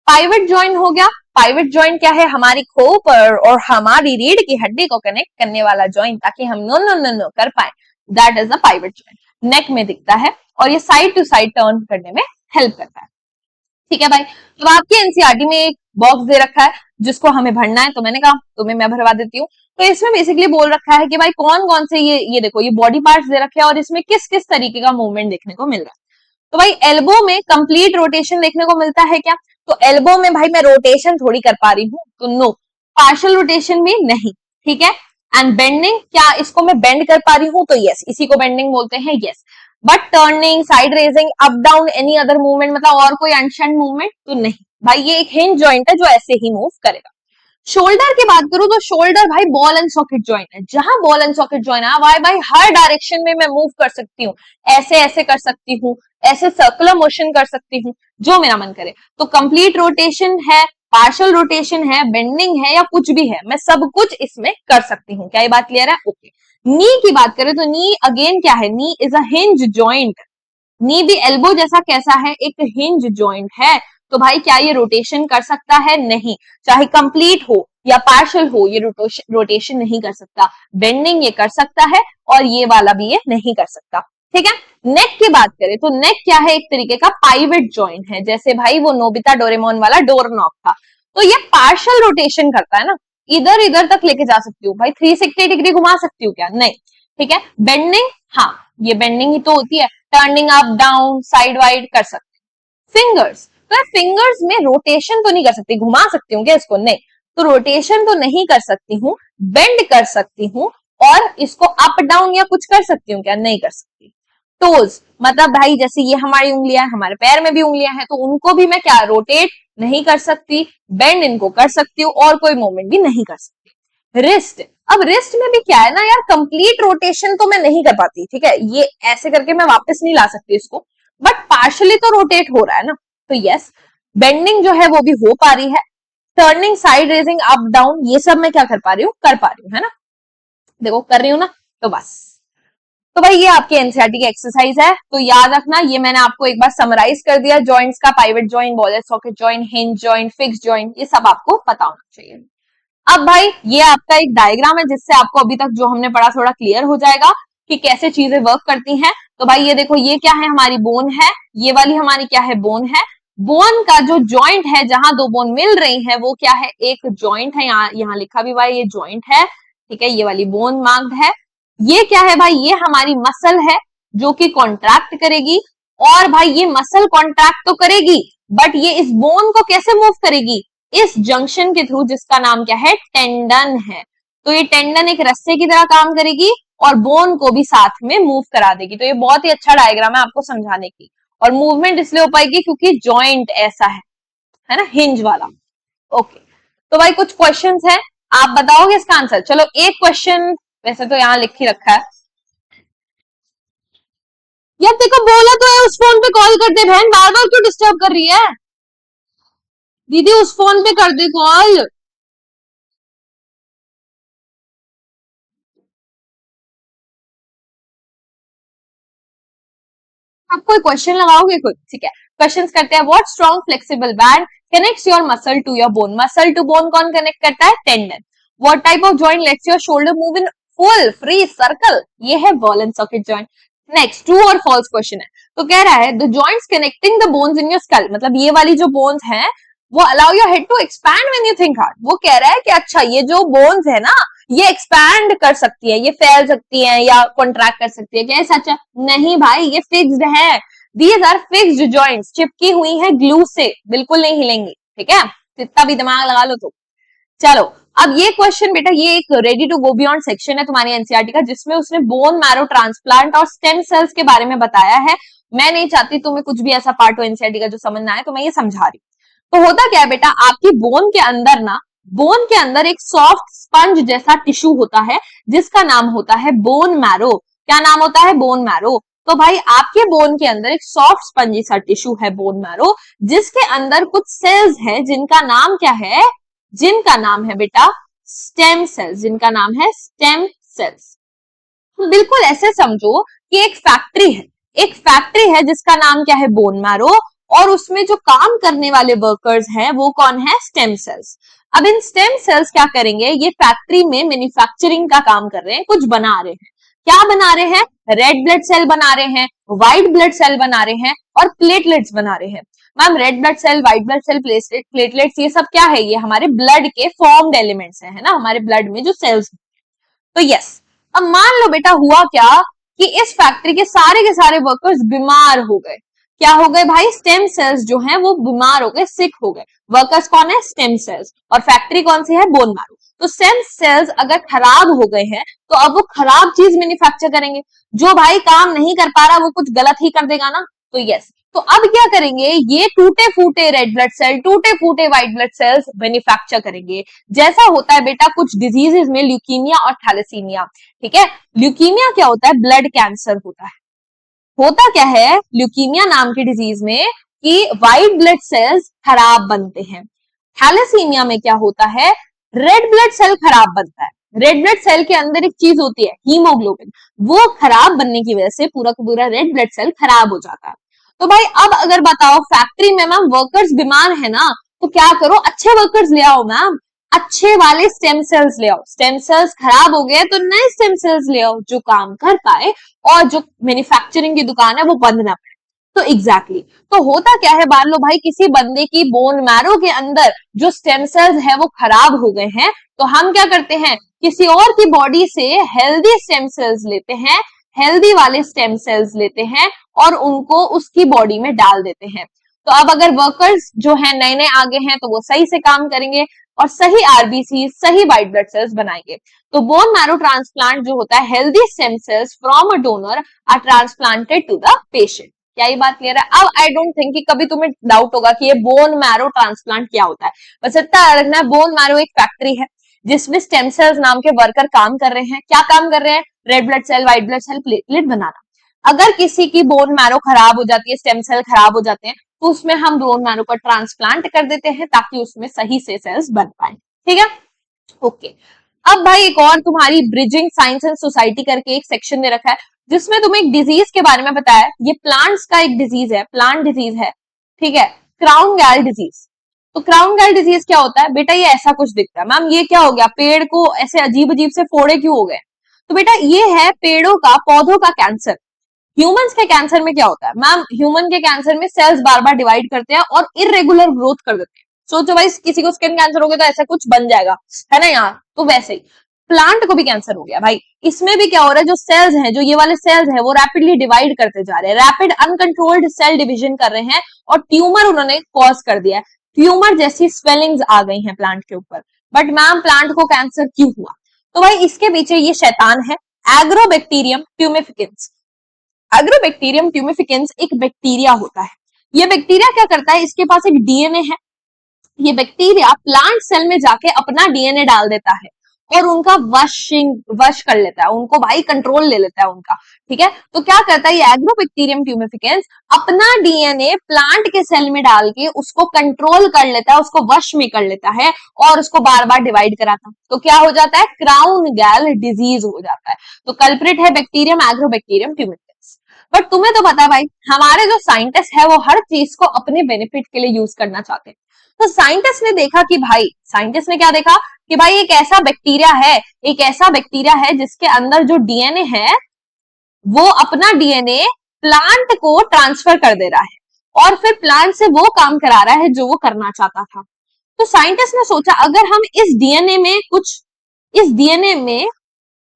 पाइवट जॉइंट हो गया, पाइवट जॉइंट क्या है, हमारी खोप और हमारी रीढ़ की हड्डी को कनेक्ट करने वाला जॉइंट, ताकि हम नो नो नो नो कर पाए, that is a pivot joint. Neck में दिखता है और ये साइड टू साइड टर्न करने में हेल्प करता है। ठीक है भाई, तो आपके एनसीईआरटी में एक बॉक्स दे रखा है जिसको हमें भरना है, तो मैंने कहा तुम्हें मैं भरवा देती हूँ। तो इसमें बेसिकली बोल रखा है कि भाई कौन कौन से ये देखो ये बॉडी पार्ट्स दे रखे हैं और इसमें किस किस तरीके का मूवमेंट देखने को मिल रहा है। तो भाई एल्बो में कंप्लीट रोटेशन देखने को मिलता है क्या, तो एल्बो में भाई मैं रोटेशन थोड़ी कर पा रही हूँ, तो नो, पार्शियल रोटेशन भी नहीं। ठीक है, एंड बेंडिंग, क्या इसको मैं बेंड कर पा रही हूँ, तो यस, इसी को बेंडिंग बोलते हैं, yes. But turning, side raising, up down, any other movement, मतलब और कोई अनशंट मूवमेंट तो नहीं भाई, ये एक हिंज जॉइंट है जो ऐसे ही मूव करेगा। शोल्डर की बात करूं तो शोल्डर भाई बॉल एंड सॉकेट जॉइंट है, जहां बॉल एंड सॉकेट जॉइंट है भाई हर डायरेक्शन में मैं मूव कर सकती हूँ, ऐसे ऐसे कर सकती हूँ, ऐसे सर्कुलर मोशन कर सकती हूँ, जो मेरा मन करे। तो कंप्लीट रोटेशन है, पार्शियल रोटेशन है, बेंडिंग है या कुछ भी है, मैं सब कुछ इसमें कर सकती हूँ। क्या ये बात क्लियर है? ओके। नी की बात करें तो नी अगेन क्या है, नी इज अ हिंज जॉइंट। नी भी एल्बो जैसा कैसा है, एक हिंज जॉइंट है। तो भाई क्या ये रोटेशन कर सकता है? नहीं, चाहे कंप्लीट हो या पार्शियल हो, ये रोटेशन नहीं कर सकता। बेंडिंग ये कर सकता है और ये वाला भी ये नहीं कर सकता। ठीक है, नेक की बात करें तो नेक क्या है, एक तरीके का पाइवट जॉइंट है, जैसे भाई वो नोबिता डोरेमोन वाला डोर नॉक था, तो ये पार्शियल रोटेशन करता है ना, इधर इधर तक लेके जा सकती हूँ भाई, 360 डिग्री घुमा सकती हूँ क्या? नहीं। ठीक है, बेंडिंग, हाँ ये बेंडिंग ही तो होती है, turning up down side wide कर सकते। फिंगर्स, तो फिंगर्स में रोटेशन तो नहीं कर सकती, घुमा सकती हूँ क्या इसको? नहीं, तो रोटेशन तो नहीं कर सकती हूँ, बेंड कर सकती हूँ और इसको अप डाउन या कुछ कर सकती हूँ क्या? नहीं कर सकती। टोज, मतलब भाई जैसे ये हमारी उंगलियां, हमारे पैर में भी उंगलियां हैं, तो उनको भी मैं क्या रोटेट नहीं कर सकती, बेंड इनको कर सकती हूँ और कोई मूवमेंट भी नहीं कर सकती। रिस्ट, अब रिस्ट में भी क्या है ना यार, कंप्लीट रोटेशन तो मैं नहीं कर पाती। ठीक है, ये ऐसे करके मैं वापस नहीं ला सकती इसको, बट पार्शली तो रोटेट हो रहा है ना, तो यस, बेंडिंग जो है वो भी हो पा रही है, turning, side raising, up down, ये सब मैं क्या कर पा रही हूँ, कर पा रही हूँ, है ना, देखो कर रही हूँ ना, तो बस। तो भाई ये आपके एनसीईआरटी की एक्सरसाइज है, तो याद रखना ये मैंने आपको एक बार समराइज कर दिया जॉइंट्स का, pivot joint, ball and socket joint, hinge joint, fix joint, ये सब आपको पता होना चाहिए। अब भाई ये आपका एक डायग्राम है जिससे आपको अभी तक जो हमने पढ़ा थोड़ा क्लियर हो जाएगा कि कैसे चीजें वर्क करती हैं। तो भाई ये देखो, ये क्या है, हमारी बोन है, ये वाली हमारी क्या है, बोन है। बोन का जो जॉइंट है, जहां दो बोन मिल रही है, वो क्या है, एक जॉइंट है, यहाँ लिखा भी हुआ है ये जॉइंट है। ठीक है, ये वाली बोन मार्क्ड है। ये क्या है भाई, ये हमारी मसल है जो कि कॉन्ट्रैक्ट करेगी, और भाई ये मसल कॉन्ट्रैक्ट तो करेगी, बट ये इस बोन को कैसे मूव करेगी, इस जंक्शन के थ्रू, जिसका नाम क्या है, टेंडन है। तो ये टेंडन एक रस्से की तरह काम करेगी और बोन को भी साथ में मूव करा देगी। तो ये बहुत ही अच्छा डायग्राम है आपको समझाने की, और मूवमेंट इसलिए हो पाएगी क्योंकि जॉइंट ऐसा है ना, हिंज वाला। ओके, तो भाई कुछ क्वेश्चंस हैं, आप बताओगे इसका आंसर? चलो एक क्वेश्चन वैसे तो यहाँ लिख ही रखा है यार, देखो बोला तो है उस फोन पे कॉल कर दे, बहन बार बार क्यों डिस्टर्ब कर रही है? दीदी उस फोन पे कर दे कॉल। आप कोई क्वेश्चन लगाओगे कोई? ठीक है, क्वेश्चंस करते हैं। What strong flexible band connects your muscle to your bone? Muscle to bone कौन कनेक्ट करता है? Tendon. What type of joint lets your shoulder move in full free circle? ये है ball and socket joint. Next, true और फॉल्स क्वेश्चन है, तो कह रहा है the joints connecting the bones in your skull, मतलब ये वाली जो बोन्स हैं वो allow your head to expand when you think hard. वो कह रहा है कि अच्छा ये जो बोन्स है ना, ये एक्सपैंड कर सकती है, ये फैल सकती है या कॉन्ट्रैक्ट कर सकती है, क्या सच है? नहीं भाई, ये फिक्स्ड है। दीज आर फिक्स्ड जॉइंट्स, चिपकी हुई है ग्लू से, बिल्कुल नहीं हिलेंगी। ठीक है, इतना भी दिमाग लगा लो तो। चलो, अब ये क्वेश्चन बेटा, ये एक ready to go beyond section है तुम्हारी एनसीईआरटी का, जिसमें उसने बोन मैरो ट्रांसप्लांट और स्टेम सेल्स के बारे में बताया है। मैं नहीं चाहती तुम्हें कुछ भी ऐसा पार्ट हो एनसीईआरटी का जो समझ ना आए, तो मैं ये समझा रही हूँ। तो होता क्या है बेटा, आपकी बोन के अंदर ना, बोन के अंदर एक सॉफ्ट स्पंज जैसा टिश्यू होता है जिसका नाम होता है बोन मैरो। क्या नाम होता है? Bone marrow. तो भाई आपके बोन के अंदर एक सॉफ्ट स्पंजी सा टिश्यू है बोन मैरो, जिसके अंदर कुछ सेल्स है जिनका नाम क्या है? जिनका नाम है बेटा स्टेम सेल्स, जिनका नाम है स्टेम सेल्स। बिल्कुल ऐसे समझो कि एक फैक्ट्री है, एक फैक्ट्री है जिसका नाम क्या है? बोन मैरो, और उसमें जो काम करने वाले वर्कर्स हैं वो कौन है? Stem cells. अब इन स्टेम सेल्स क्या करेंगे? ये फैक्ट्री में मैन्युफैक्चरिंग का काम कर रहे हैं, कुछ बना रहे हैं। क्या बना रहे हैं? रेड ब्लड सेल बना रहे हैं, व्हाइट ब्लड सेल बना रहे हैं, और प्लेटलेट्स बना रहे हैं। Ma'am red blood cell, white blood cell, platelets, ये सब क्या है? ये हमारे ब्लड के फॉर्म्ड एलिमेंट्स है ना, हमारे ब्लड में जो सेल्स। तो यस, अब मान लो बेटा हुआ क्या कि इस फैक्ट्री के सारे वर्कर्स बीमार हो गए। क्या हो गए भाई? स्टेम सेल्स जो हैं वो बीमार हो गए, सिक हो गए। वर्कर्स कौन है? Stem cells. और फैक्ट्री कौन सी है? Bone marrow. तो स्टेम सेल्स अगर खराब हो गए हैं तो अब वो खराब चीज मैन्युफैक्चर करेंगे। जो भाई काम नहीं कर पा रहा वो कुछ गलत ही कर देगा ना। तो यस, तो अब क्या करेंगे? ये टूटे फूटे रेड ब्लड सेल, टूटे फूटे व्हाइट ब्लड सेल्स मैन्युफैक्चर करेंगे। जैसा होता है बेटा कुछ डिजीजेस में, ल्यूकीमिया और थैलेसीमिया। ठीक है, ल्यूकीमिया क्या होता है? ब्लड कैंसर होता है। होता क्या है ल्यूकीमिया नाम की डिजीज में कि व्हाइट ब्लड सेल्स खराब बनते हैं। थैलेसीमिया में क्या होता है? रेड ब्लड सेल खराब बनता है। रेड ब्लड सेल के अंदर एक चीज होती है हीमोग्लोबिन, वो खराब बनने की वजह से पूरा का पूरा रेड ब्लड सेल खराब हो जाता है। तो भाई अब अगर बताओ फैक्ट्री में मैम वर्कर्स बीमार है ना, तो क्या करो? अच्छे वर्कर्स ले आओ मैम, अच्छे वाले स्टेम सेल्स ले आओ। स्टेम सेल्स खराब हो गए तो नए स्टेम सेल्स ले आओ जो काम कर पाए और जो मैन्युफैक्चरिंग की दुकान है वो बंद ना पड़े। तो एग्जैक्टली तो होता क्या है, मान लो भाई किसी बंदे की बोन मैरो के अंदर जो स्टेम सेल्स है वो खराब हो गए हैं, तो हम क्या करते हैं? किसी और की बॉडी से हेल्दी स्टेम सेल्स लेते हैं, हेल्दी वाले स्टेम सेल्स लेते हैं और उनको उसकी बॉडी में डाल देते हैं। तो अब अगर वर्कर्स जो है नए नए आगे हैं तो वो सही से काम करेंगे और सही आरबीसी, सही व्हाइट ब्लड सेल्स बनाएंगे। तो बोन मैरो ट्रांसप्लांट जो होता है, healthy stem cells from a donor are transplanted to the patient. क्या ये बात क्लियर है? अब आई डोंट थिंक कि कभी तुम्हें डाउट होगा कि ये बोन मैरो ट्रांसप्लांट क्या होता है। बस इतना रखना है, बोन मैरो एक फैक्ट्री है जिसमें स्टेम सेल्स नाम के वर्कर काम कर रहे हैं। क्या काम कर रहे हैं? Red blood cell, white blood cell, platelet बनाना। अगर किसी की बोन मैरो खराब हो जाती है, स्टेम सेल खराब हो जाते हैं, तो उसमें हम बोन मैरो का ट्रांसप्लांट कर देते हैं ताकि उसमें सही से सेल्स बन पाए। ठीक है, ओके। अब भाई एक और तुम्हारी ब्रिजिंग साइंस एंड सोसाइटी करके एक सेक्शन दे रखा है जिसमें तुम्हें एक डिजीज के बारे में बताया। ये प्लांट्स का एक डिजीज है, प्लांट डिजीज है। ठीक है, क्राउन गैल डिजीज। तो क्राउन गैल डिजीज क्या होता है बेटा? ये ऐसा कुछ दिखता है। मैम ये क्या हो गया? पेड़ को ऐसे अजीब अजीब से फोड़े क्यों हो गए? तो बेटा ये है पेड़ों का, पौधों का कैंसर। ह्यूमंस के कैंसर में क्या होता है? मैम ह्यूमन के कैंसर में सेल्स बार बार डिवाइड करते हैं और इरेगुलर ग्रोथ कर देते हैं। सोचो भाई किसी को स्किन कैंसर हो गया तो ऐसा कुछ बन जाएगा, है ना यार? तो वैसे ही प्लांट को भी कैंसर हो गया भाई। इसमें भी क्या हो रहा है? जो सेल्स हैं, जो ये वाले सेल्स हैं, वो रैपिडली डिवाइड करते जा रहे हैं, रैपिड अनकंट्रोल्ड सेल डिविजन कर रहे हैं और ट्यूमर उन्होंने कॉज कर दिया है। ट्यूमर जैसी स्वेलिंग्स आ गई हैं प्लांट के ऊपर। बट मैम प्लांट को कैंसर क्यों हुआ? तो भाई इसके पीछे ये शैतान है, एग्रोबैक्टीरियम ट्यूमेफिकेंस। एग्रोबैक्टीरियम ट्यूमेफिकेंस एक बैक्टीरिया होता है। ये बैक्टीरिया क्या करता है? इसके पास एक डीएनए है। ये बैक्टीरिया प्लांट सेल में जाके अपना डीएनए डाल देता है और उनका वश कर लेता है, उनको भाई कंट्रोल ले लेता है उनका। ठीक है, तो क्या करता है ये एग्रोबैक्टीरियम ट्यूमेफिकेंस? अपना डीएनए प्लांट के सेल में डाल के उसको कंट्रोल कर लेता है, उसको वश में कर लेता है और उसको बार बार डिवाइड कराता है। तो क्या हो जाता है? क्राउन गैल डिजीज हो जाता है। तो कल्प्रिट है बैक्टीरियम, एग्रोबैक्टीरियम ट्यूमेफिकेंस। बट तुम्हें तो पता है भाई, हमारे जो साइंटिस्ट है वो हर चीज को अपने बेनिफिट के लिए यूज करना चाहते हैं। तो साइंटिस्ट ने देखा कि भाई, साइंटिस्ट ने क्या देखा कि भाई एक ऐसा बैक्टीरिया है, एक ऐसा बैक्टीरिया है जिसके अंदर जो डीएनए है वो अपना डीएनए प्लांट को ट्रांसफर कर दे रहा है और फिर प्लांट से वो काम करा रहा है जो वो करना चाहता था। तो साइंटिस्ट ने सोचा अगर हम इस डीएनए में कुछ, इस डीएनए में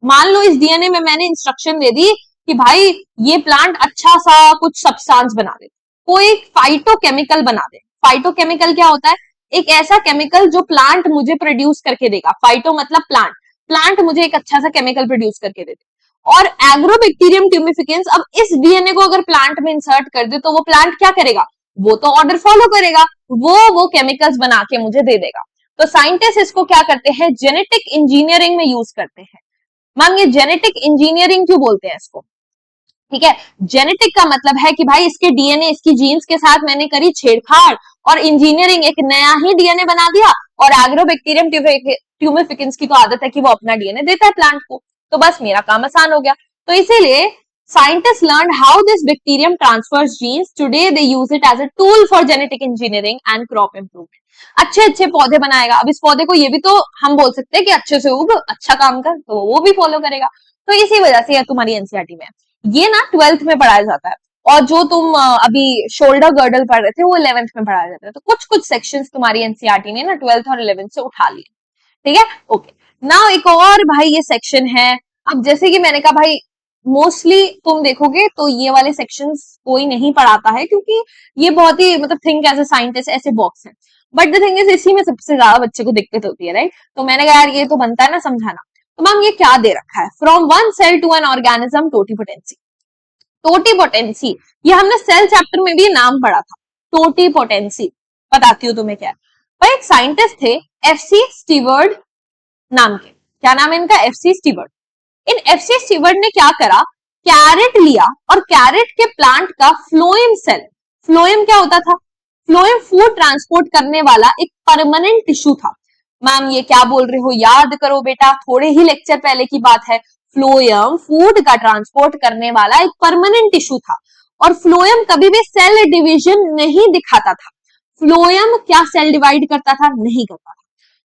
मान लो, इस डीएनए में मैंने इंस्ट्रक्शन दे दी कि भाई ये प्लांट अच्छा सा कुछ सब्सटेंस बना दे, कोई फाइटोकेमिकल बना दे। फाइटोकेमिकल क्या होता है? एक ऐसा केमिकल जो प्लांट मुझे प्रोड्यूस करके देगा। फाइटो मतलब प्लांट, प्लांट मुझे एक अच्छा सा केमिकल प्रोड्यूस करके देगा। और एग्रोबैक्टीरियम ट्यूमिफिकेंस, अब इस डीएनए को अगर प्लांट में इंसर्ट कर दे तो वो प्लांट क्या करेगा, वो तो ऑर्डर फॉलो करेगा, वो केमिकल्स बना के मुझे दे देगा। तो साइंटिस्ट इसको क्या करते हैं, जेनेटिक इंजीनियरिंग में यूज करते हैं। मैम ये जेनेटिक इंजीनियरिंग क्यों बोलते हैं इसको, ठीक है, जेनेटिक का मतलब है कि भाई इसके डीएनए, इसकी जीन्स के साथ मैंने करी छेड़छाड़ और इंजीनियरिंग, एक नया ही डीएनए बना दिया। और एग्रोबैक्टीरियम ट्यूमिफिकेंस की तो आदत है कि वो अपना डीएनए देता है प्लांट को, तो बस मेरा काम आसान हो गया। तो इसीलिए scientists learned how this bacterium transfers genes. Today they use it as a tool for genetic engineering and crop improvement. अच्छे अच्छे पौधे बनाएगा। अब इस पौधे को ये भी तो हम बोल सकते हैं कि अच्छे से उग, अच्छा काम कर, तो वो भी फॉलो करेगा। तो इसी वजह से यह तुम्हारी एनसीईआरटी में ये ना 12th में पढ़ाया जाता है, और जो तुम अभी शोल्डर गर्डल पढ़ रहे थे वो 11th में पढ़ाया जाता है। तो कुछ कुछ सेक्शंस तुम्हारी एनसीईआरटी ने ना 12th और 11th से उठा लिए, ठीक है। ओके, नाउ एक और भाई ये सेक्शन है। अब जैसे कि मैंने कहा भाई मोस्टली तुम देखोगे तो ये वाले सेक्शंस कोई नहीं पढ़ाता है, क्योंकि ये बहुत ही मतलब थिंक एज ए साइंटिस्ट ऐसे बॉक्स है। बट द थिंग इज इसी में सबसे ज्यादा बच्चे को दिक्कत होती है, राइट। तो मैंने कहा यार ये तो बनता है ना समझाना। तो मैम ये क्या दे रखा है, from one cell to an organism totipotency. Totipotency ये हमने सेल चैप्टर में भी नाम पढ़ा था, टोटीपोटेंसी। बताती हूँ तुम्हें क्या है। भाई एक साइंटिस्ट थे एफसी स्टीवर्ड नाम के, क्या नाम है इनका, एफसी स्टीवर्ड। इन एफसी स्टीवर्ड ने क्या करा, कैरेट लिया और कैरेट के प्लांट का फ्लोएम सेल, फ्लोएम क्या होता था, फ्लोएम फूड ट्रांसपोर्ट करने वाला एक परमानेंट टिश्यू था। मैम ये क्या बोल रहे हो, याद करो बेटा, थोड़े ही लेक्चर पहले की बात है। फ्लोएम फूड का ट्रांसपोर्ट करने वाला एक परमानेंट टिश्यू था, और फ्लोएम कभी भी सेल डिवीजन नहीं दिखाता था। फ्लोएम क्या सेल डिवाइड करता था, नहीं करता था।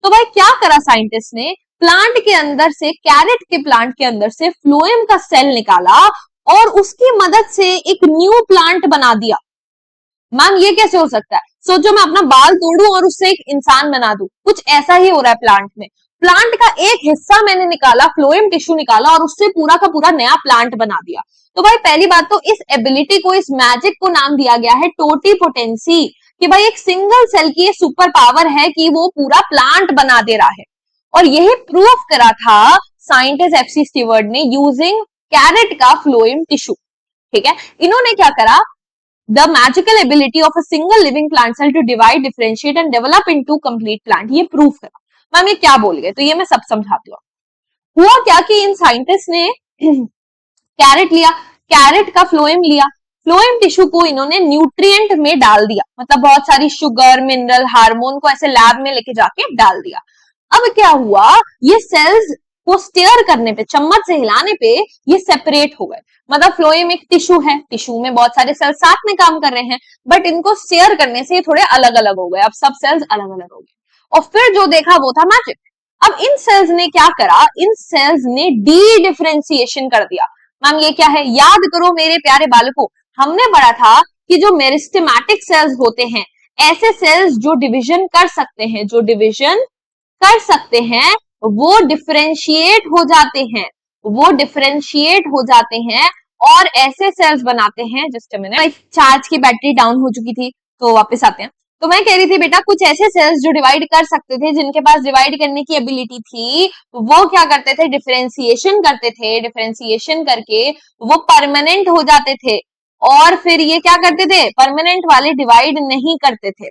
तो भाई क्या करा साइंटिस्ट ने, प्लांट के अंदर से, कैरेट के प्लांट के अंदर से फ्लोएम का सेल निकाला और उसकी मदद से एक न्यू प्लांट बना दिया। मैम ये कैसे हो सकता है, सोचो मैं अपना बाल तोड़ूं और उससे एक इंसान बना दूं, कुछ ऐसा ही हो रहा है प्लांट में। प्लांट का एक हिस्सा मैंने निकाला, फ्लोएम टिश्यू निकाला और उससे पूरा का पूरा नया प्लांट बना दिया। तो भाई पहली बात तो इस एबिलिटी को, इस मैजिक को नाम दिया गया है टोटीपोटेंसी, कि भाई एक सिंगल सेल की ये सुपर पावर है कि वो पूरा प्लांट बना दे रहा है। और यही प्रूव करा था साइंटिस्ट एफसी स्टीवर्ड ने यूजिंग कैरेट का फ्लोएम टिश्यू, ठीक है। इन्होंने क्या करा, the magical ability of a single living plant cell to divide, differentiate and develop into complete plant, ये प्रूव करा। मैम ये क्या बोल गए, तो ये मैं सब समझाती हूँ। हुआ क्या कि इन साइंटिस्ट ने कैरेट लिया, कैरेट का फ्लोएम लिया, फ्लोएम टिश्यू को इन्होंने न्यूट्रिएंट में डाल दिया, मतलब बहुत सारी शुगर, मिनरल, हार्मोन को ऐसे लैब में लेके जाके डाल दिया। अब क्या हुआ, ये सेल्स को स्टेयर करने पे, चम्मच से हिलाने पे ये सेपरेट हो गए। मतलब फ्लोएम एक टिश्यू है, टिश्यू में बहुत सारे सेल्स साथ में काम कर रहे हैं, बट इनको स्टेयर करने से ये थोड़े अलग अलग हो गए। अब सब सेल्स अलग अलग हो गए, और फिर जो देखा वो था मैजिक। अब इन सेल्स ने क्या करा, इन सेल्स ने डी डिफरेंशिएशन कर दिया। मैम ये क्या है, याद करो मेरे प्यारे बालकों, हमने पढ़ा था कि जो मेरिस्टेमेटिक सेल्स होते हैं, ऐसे सेल्स जो डिवीजन कर सकते हैं, जो डिवीजन कर सकते हैं, वो डिफरेंशिएट हो जाते हैं, वो डिफरेंशिएट हो जाते हैं और ऐसे सेल्स बनाते हैं। जस्ट अ मिनट, चार्ज की बैटरी डाउन हो चुकी थी तो वापस आते हैं। तो मैं कह रही थी बेटा, कुछ ऐसे सेल्स जो डिवाइड कर सकते थे, जिनके पास डिवाइड करने की एबिलिटी थी, वो क्या करते थे, डिफरेंशिएशन करते थे। डिफरेंशिएशन करके वो परमानेंट हो जाते थे, और फिर ये क्या करते थे, परमानेंट वाले डिवाइड नहीं करते थे।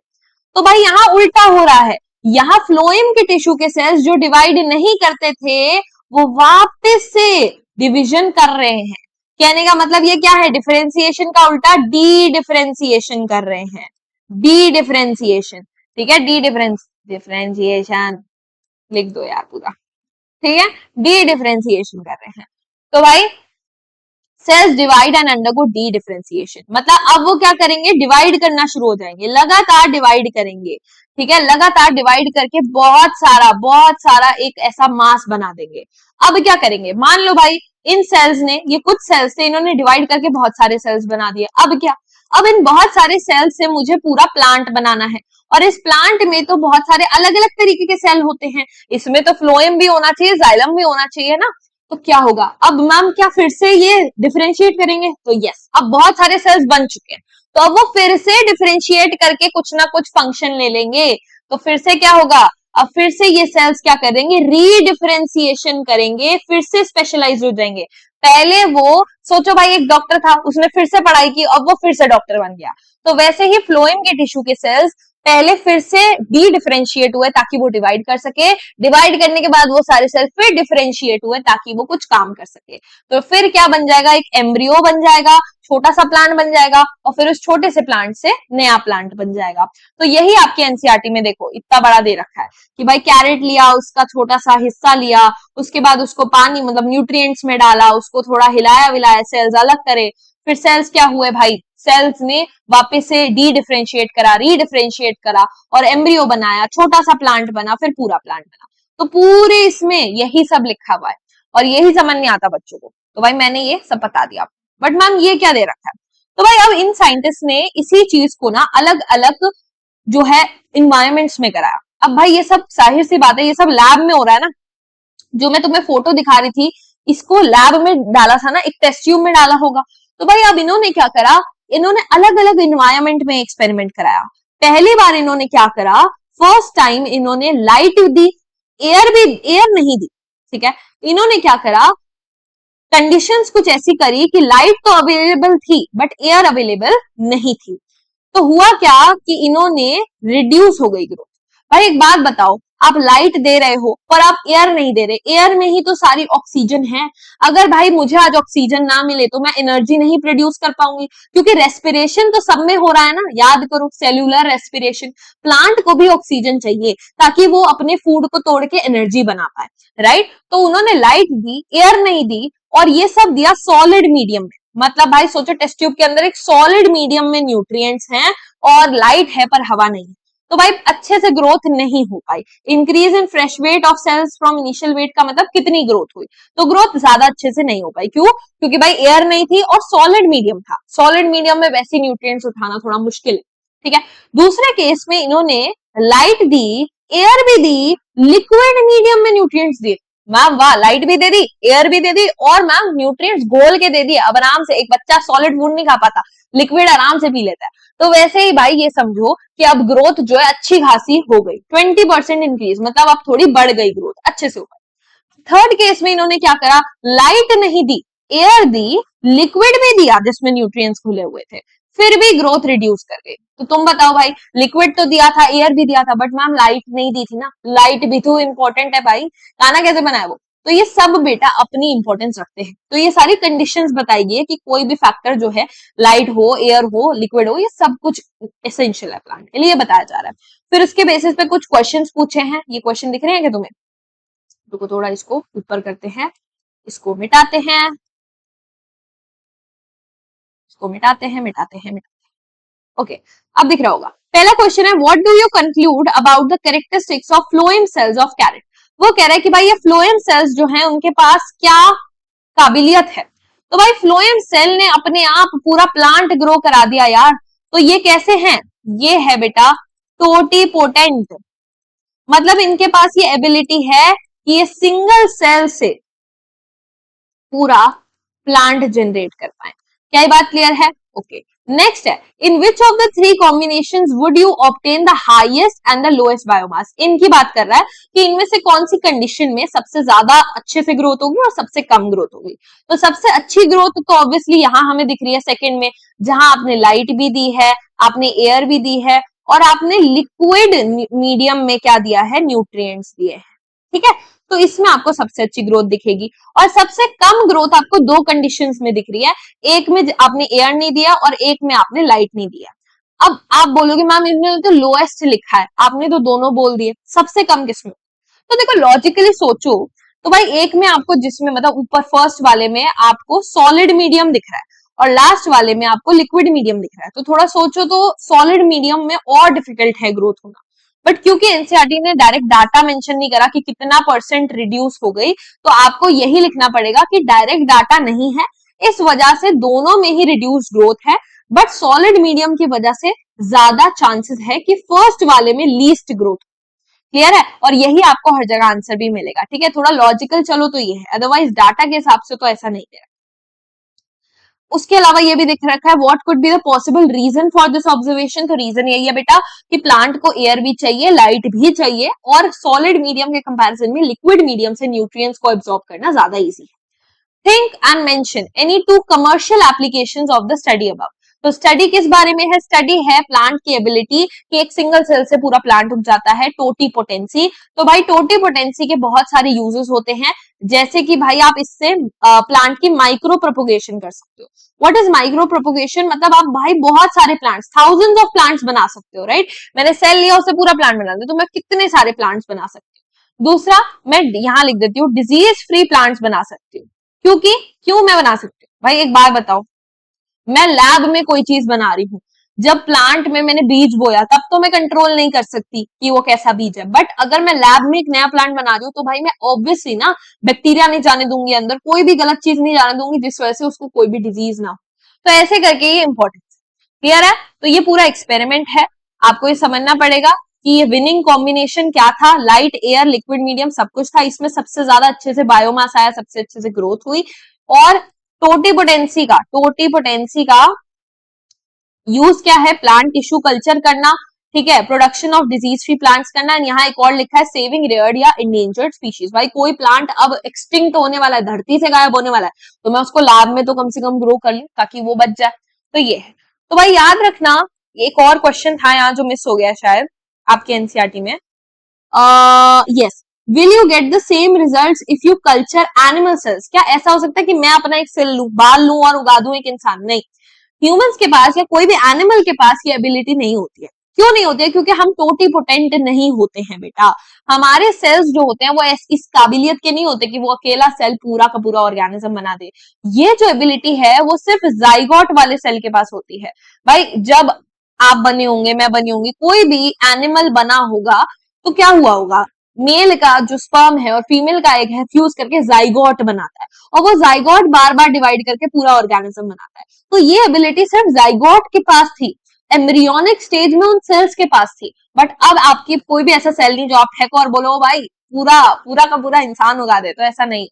तो भाई यहाँ उल्टा हो रहा है, यहाँ फ्लोएम के टिश्यू के सेल्स जो डिवाइड नहीं करते थे, वो वापस से डिवीजन कर रहे हैं। कहने का मतलब ये क्या है, डिफरेंशिएशन का उल्टा डी डिफरेंशिएशन कर रहे हैं, डी डिफरेंशिएशन, ठीक है। डी डिफरेंशिएशन लिख दो यार पूरा, ठीक है, डी डिफरेंशिएशन कर रहे हैं। तो भाई cells divide and undergo dedifferentiation, मतलब अब वो क्या करेंगे, डिवाइड करना शुरू हो जाएंगे, लगातार डिवाइड करेंगे, ठीक है। लगातार डिवाइड करके बहुत सारा एक ऐसा मास बना देंगे। अब क्या करेंगे, मान लो भाई इन सेल्स ने, ये कुछ सेल्स थे, इन्होंने डिवाइड करके बहुत सारे सेल्स बना दिए। अब क्या, अब इन बहुत सारे सेल्स से मुझे पूरा प्लांट बनाना है, और इस प्लांट में तो बहुत सारे अलग अलग तरीके के सेल होते हैं, इसमें तो फ्लोएम भी होना चाहिए, जाइलम भी होना चाहिए ना। तो क्या होगा, अब मैम क्या फिर से ये डिफरेंशिएट करेंगे, तो यस, अब बहुत सारे सेल्स बन चुके हैं, तो अब वो फिर से डिफरेंशिएट करके कुछ ना कुछ फंक्शन ले लेंगे। तो फिर से क्या होगा, अब फिर से ये सेल्स क्या करेंगे, रीडिफरेंशिएशन करेंगे, फिर से स्पेशलाइज हो जाएंगे। पहले वो सोचो भाई एक डॉक्टर था, उसने फिर से पढ़ाई की, अब वो फिर से डॉक्टर बन गया। तो वैसे ही फ्लोएम के टिश्यू के सेल्स पहले फिर से डी डिफरेंशिएट हुए ताकि वो डिवाइड कर सके, डिवाइड करने के बाद वो सारे सेल फिर डिफरेंशिएट हुए ताकि वो कुछ काम कर सके। तो फिर क्या बन जाएगा, एक एम्ब्रियो बन जाएगा, छोटा सा प्लांट बन जाएगा, और फिर उस छोटे से प्लांट से नया प्लांट बन जाएगा। तो यही आपके एनसीईआरटी में देखो इतना बड़ा दे रखा है कि भाई कैरेट लिया, उसका छोटा सा हिस्सा लिया, उसके बाद उसको पानी मतलब न्यूट्रिएंट्स में डाला, उसको थोड़ा हिलाया विलाया, सेल्स अलग करे, फिर सेल्स क्या हुए भाई, सेल्स ने वापस से डी डिफरेंशिएट करा, रीडिफरेंशिएट करा और एम्ब्रियो बनाया, छोटा सा प्लांट बना, फिर पूरा प्लांट बना। तो पूरे इसमें यही सब लिखा हुआ है और यही समझ नहीं आता बच्चों को। तो भाई मैंने ये सब बता दिया, बट मैम ये क्या दे रखा है। तो भाई अब इन साइंटिस्ट ने इसी चीज को ना अलग अलग जो है इन्वायरमेंट्स में कराया। अब भाई ये सब जाहिर सी बात है, ये सब लैब में हो रहा है ना। जो मैं तुम्हें फोटो दिखा रही थी, इसको लैब में डाला था ना, एक टेस्ट ट्यूब में डाला होगा। तो भाई अब इन्होंने क्या करा, इन्होंने अलग अलग इन्वायरमेंट में एक्सपेरिमेंट कराया। पहली बार इन्होंने क्या करा, फर्स्ट टाइम इन्होंने लाइट दी, एयर नहीं दी, ठीक है। इन्होंने क्या करा, कंडीशंस कुछ ऐसी करी कि लाइट तो अवेलेबल थी बट एयर अवेलेबल नहीं थी। तो हुआ क्या कि इन्होंने रिड्यूस हो गई ग्रोथ। भाई एक बात बताओ, आप लाइट दे रहे हो पर आप एयर नहीं दे रहे, एयर में ही तो सारी ऑक्सीजन है। अगर भाई मुझे आज ऑक्सीजन ना मिले तो मैं एनर्जी नहीं प्रोड्यूस कर पाऊंगी, क्योंकि रेस्पिरेशन तो सब में हो रहा है ना, याद करो सेल्यूलर रेस्पिरेशन। प्लांट को भी ऑक्सीजन चाहिए ताकि वो अपने फूड को तोड़ के एनर्जी बना पाए, राइट। तो उन्होंने लाइट दी, एयर नहीं दी, और ये सब दिया सॉलिड मीडियम में। मतलब भाई सोचो टेस्ट ट्यूब के अंदर एक सॉलिड मीडियम में न्यूट्रिएंट्स हैं और लाइट है पर हवा नहीं है, तो भाई अच्छे से ग्रोथ नहीं हो पाई। Increase in fresh weight of cells from initial weight का मतलब कितनी ग्रोथ हुई, तो ग्रोथ ज्यादा अच्छे से नहीं हो पाई। क्यों, क्योंकि भाई एयर नहीं थी और सॉलिड मीडियम था, सॉलिड मीडियम में वैसे न्यूट्रिएंट्स उठाना थोड़ा मुश्किल है, ठीक है। दूसरे केस में इन्होंने लाइट दी, एयर भी दी, लिक्विड मीडियम में न्यूट्रिएंट्स दिए। मैम वाह, लाइट भी दे दी, एयर भी दे दी, और मैम न्यूट्रिएंट्स घोल के दे दिए। अब आराम से, एक बच्चा सॉलिड फूड नहीं खा पाता, लिक्विड आराम से पी लेता है। तो वैसे ही भाई ये समझो कि अब ग्रोथ जो है अच्छी खासी हो गई, 20% इंक्रीज, मतलब अब थोड़ी बढ़ गई ग्रोथ, अच्छे से हो गई। थर्ड केस में इन्होंने क्या करा, लाइट नहीं दी, एयर दी, लिक्विड भी दिया जिसमें न्यूट्रिएंट्स खुले हुए थे, फिर भी ग्रोथ रिड्यूस कर गई। तो तुम बताओ भाई, लिक्विड तो दिया था, एयर भी दिया था, बट मैम लाइट नहीं दी थी ना, लाइट भी तो इंपॉर्टेंट है भाई, खाना कैसे बनाया वो। तो ये सब बेटा अपनी इंपॉर्टेंस रखते हैं। तो ये सारी कंडीशंस बताई गई है कि कोई भी फैक्टर जो है, लाइट हो, एयर हो, लिक्विड हो, ये सब कुछ एसेंशियल है प्लांट के लिए, बताया जा रहा है। फिर उसके बेसिस पे कुछ क्वेश्चंस पूछे हैं, ये क्वेश्चन दिख रहे हैं क्या तुम्हें, तो थोड़ा इसको ऊपर करते हैं, इसको मिटाते हैं, इसको मिटाते हैं, मिटाते हैं, मिटाते हैं। ओके, अब दिख रहा होगा। पहला क्वेश्चन है, what do you conclude about the characteristics of phloem cells of carrot. वो कह रहा है कि भाई ये फ्लोएम सेल्स जो हैं उनके पास क्या काबिलियत है। तो भाई फ्लोएम सेल ने अपने आप पूरा प्लांट ग्रो करा दिया यार। तो ये कैसे हैं, ये है बेटा टोटीपोटेंट, मतलब इनके पास ये एबिलिटी है कि ये सिंगल सेल से पूरा प्लांट जनरेट कर पाए। क्या ये बात क्लियर है, ओके। नेक्स्ट है, in which of the three combinations would you obtain the highest and the lowest biomass. इनकी बात कर रहा है कि इनमें से कौन सी कंडीशन में सबसे ज्यादा अच्छे से ग्रोथ होगी और सबसे कम ग्रोथ होगी। तो सबसे अच्छी ग्रोथ तो ऑब्वियसली यहां हमें दिख रही है सेकंड में, जहां आपने लाइट भी दी है, आपने एयर भी दी है, और आपने लिक्विड मीडियम में क्या दिया है, न्यूट्रिएंट्स दिए हैं, ठीक है। तो इसमें आपको सबसे अच्छी ग्रोथ दिखेगी। और सबसे कम ग्रोथ आपको दो कंडीशंस में दिख रही है, एक में आपने एयर नहीं दिया और एक में आपने लाइट नहीं दिया। अब आप बोलोगे मैम इन्होंने तो लोएस्ट लिखा है, आपने तो दोनों बोल दिए, सबसे कम किसमें। तो देखो लॉजिकली सोचो, तो भाई एक में आपको, जिसमें मतलब ऊपर फर्स्ट वाले में आपको सॉलिड मीडियम दिख रहा है और लास्ट वाले में आपको लिक्विड मीडियम दिख रहा है, तो थोड़ा सोचो तो सॉलिड मीडियम में और डिफिकल्ट है ग्रोथ होना। बट क्योंकि एनसीईआरटी ने डायरेक्ट डाटा मेंशन नहीं करा कि कितना परसेंट रिड्यूस हो गई, तो आपको यही लिखना पड़ेगा कि डायरेक्ट डाटा नहीं है, इस वजह से दोनों में ही रिड्यूस ग्रोथ है, बट सॉलिड मीडियम की वजह से ज्यादा चांसेस है कि फर्स्ट वाले में लीस्ट ग्रोथ। क्लियर है, और यही आपको हर जगह आंसर भी मिलेगा, ठीक है। थोड़ा लॉजिकल चलो तो ये है, अदरवाइज डाटा के हिसाब से तो ऐसा नहीं है। उसके अलावा ये भी दिख रखा है what could be the possible reason for this observation. तो रीजन यही है बेटा कि प्लांट को एयर भी चाहिए, लाइट भी चाहिए, और सॉलिड मीडियम के कंपैरिजन में लिक्विड मीडियम से न्यूट्रिएंट्स को एब्जॉर्ब करना ज्यादा इजी है। Think and mention any two commercial applications of the study above. तो स्टडी किस बारे में है? स्टडी है प्लांट की एबिलिटी कि एक सिंगल सेल से पूरा प्लांट उग जाता है, टोटीपोटेंसी। तो भाई टोटीपोटेंसी के बहुत सारे यूजेस होते हैं, जैसे कि भाई आप इससे प्लांट की माइक्रो प्रोपोगेशन कर सकते हो। What is micro propagation? मतलब आप भाई बहुत सारे प्लांट्स, थाउजेंड्स ऑफ प्लांट्स बना सकते हो, राइट? मैंने सेल लिया, उससे पूरा प्लांट बना दिया, तो मैं कितने सारे प्लांट्स बना सकती हूँ। दूसरा, मैं यहां लिख देती हूँ डिजीज फ्री प्लांट्स बना सकती हूँ। क्योंकि क्यों मैं बना सकती हूँ भाई? एक बात बताओ, मैं लैब में कोई चीज बना रही हूँ, जब प्लांट में मैंने बीज बोया तब तो मैं कंट्रोल नहीं कर सकती कि वो कैसा बीज है, बट अगर मैं लैब में एक नया प्लांट बना रही हूँ तो भाई मैं ऑब्वियसली ना बैक्टीरिया नहीं जाने दूंगी अंदर, कोई भी गलत चीज नहीं जाने दूंगी जिस वजह से उसको कोई भी डिजीज ना हो। तो ऐसे करके ये इंपॉर्टेंट क्लियर है। तो ये पूरा एक्सपेरिमेंट है, आपको ये समझना पड़ेगा कि ये विनिंग कॉम्बिनेशन क्या था। लाइट, एयर, लिक्विड मीडियम सब कुछ था, इसमें सबसे ज्यादा अच्छे से बायोमास आया, सबसे अच्छे से ग्रोथ हुई। और टोटीपोटेंसी का यूज क्या है? प्लांट टिश्यू कल्चर करना, ठीक है, production of disease free plants करना। यहाँ एक और लिखा है सेविंग रेयर्ड या इंडेंजर्ड स्पीशीज। भाई कोई प्लांट अब एक्सटिंक्ट होने वाला है, धरती से गायब होने वाला है, तो मैं उसको लैब में तो कम से कम ग्रो कर लूं ताकि वो बच जाए। तो ये है। तो भाई याद रखना, एक और क्वेश्चन था यहाँ जो मिस हो गया शायद आपके एनसीईआरटी में। Yes, will you get the same results if you culture animal cells? क्या ऐसा हो सकता है कि मैं अपना एक सेल लूं, बाल लूं और उगा दूं एक इंसान? नहीं, ह्यूमंस के पास या कोई भी एनिमल के पास ये एबिलिटी नहीं होती है। क्यों नहीं होती है? क्योंकि हम टोटीपोटेंट नहीं होते हैं बेटा। हमारे सेल्स जो होते हैं वो इस काबिलियत के नहीं होते कि वो अकेला सेल पूरा का पूरा ऑर्गेनिज्म बना दे। ये जो एबिलिटी है वो सिर्फ जाइगोट वाले सेल के पास होती है। भाई जब आप बने होंगे, मैं बनी होंगी, कोई भी एनिमल बना होगा, तो क्या हुआ होगा? मेल का जो स्पर्म है और फीमेल का एग है फ्यूज करके जाइगोट बनाता है, और वो जाइगोट बार बार डिवाइड करके पूरा ऑर्गेनिज्म बनाता है। तो ये एबिलिटी सिर्फ जाइगोट के पास थी, एम्ब्रियोनिक स्टेज में उन सेल्स के पास थी। बट अब आपकी कोई भी ऐसा सेल नहीं जो आप फेंको और बोलो भाई पूरा पूरा का पूरा इंसान उगा दे, तो ऐसा नहीं।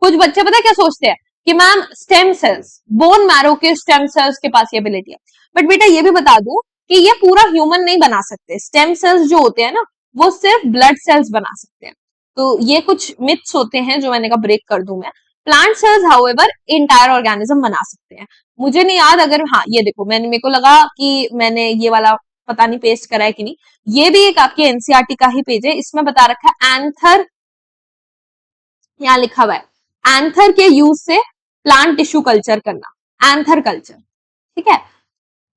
कुछ बच्चे पता है क्या सोचते हैं कि ma'am stem cells, bone marrow के स्टेम सेल्स के पास ये एबिलिटी है। बट बेटा ये भी बता दूं कि ये पूरा ह्यूमन नहीं बना सकते। स्टेम सेल्स जो होते हैं ना, वो सिर्फ ब्लड सेल्स बना सकते हैं। तो ये कुछ मिथ्स होते हैं जो मैंने कहा ब्रेक कर दूं मैं। Plant cells however entire organism बना सकते हैं। मुझे नहीं याद, अगर हाँ ये देखो, मैंने मेरे को लगा कि मैंने ये वाला पता नहीं पेस्ट करा है कि नहीं। ये भी एक आपके एनसीईआरटी का ही पेज है, इसमें बता रखा है एंथर, यहाँ लिखा हुआ है एंथर के यूज से प्लांट टिश्यू कल्चर करना, एंथर कल्चर, ठीक है।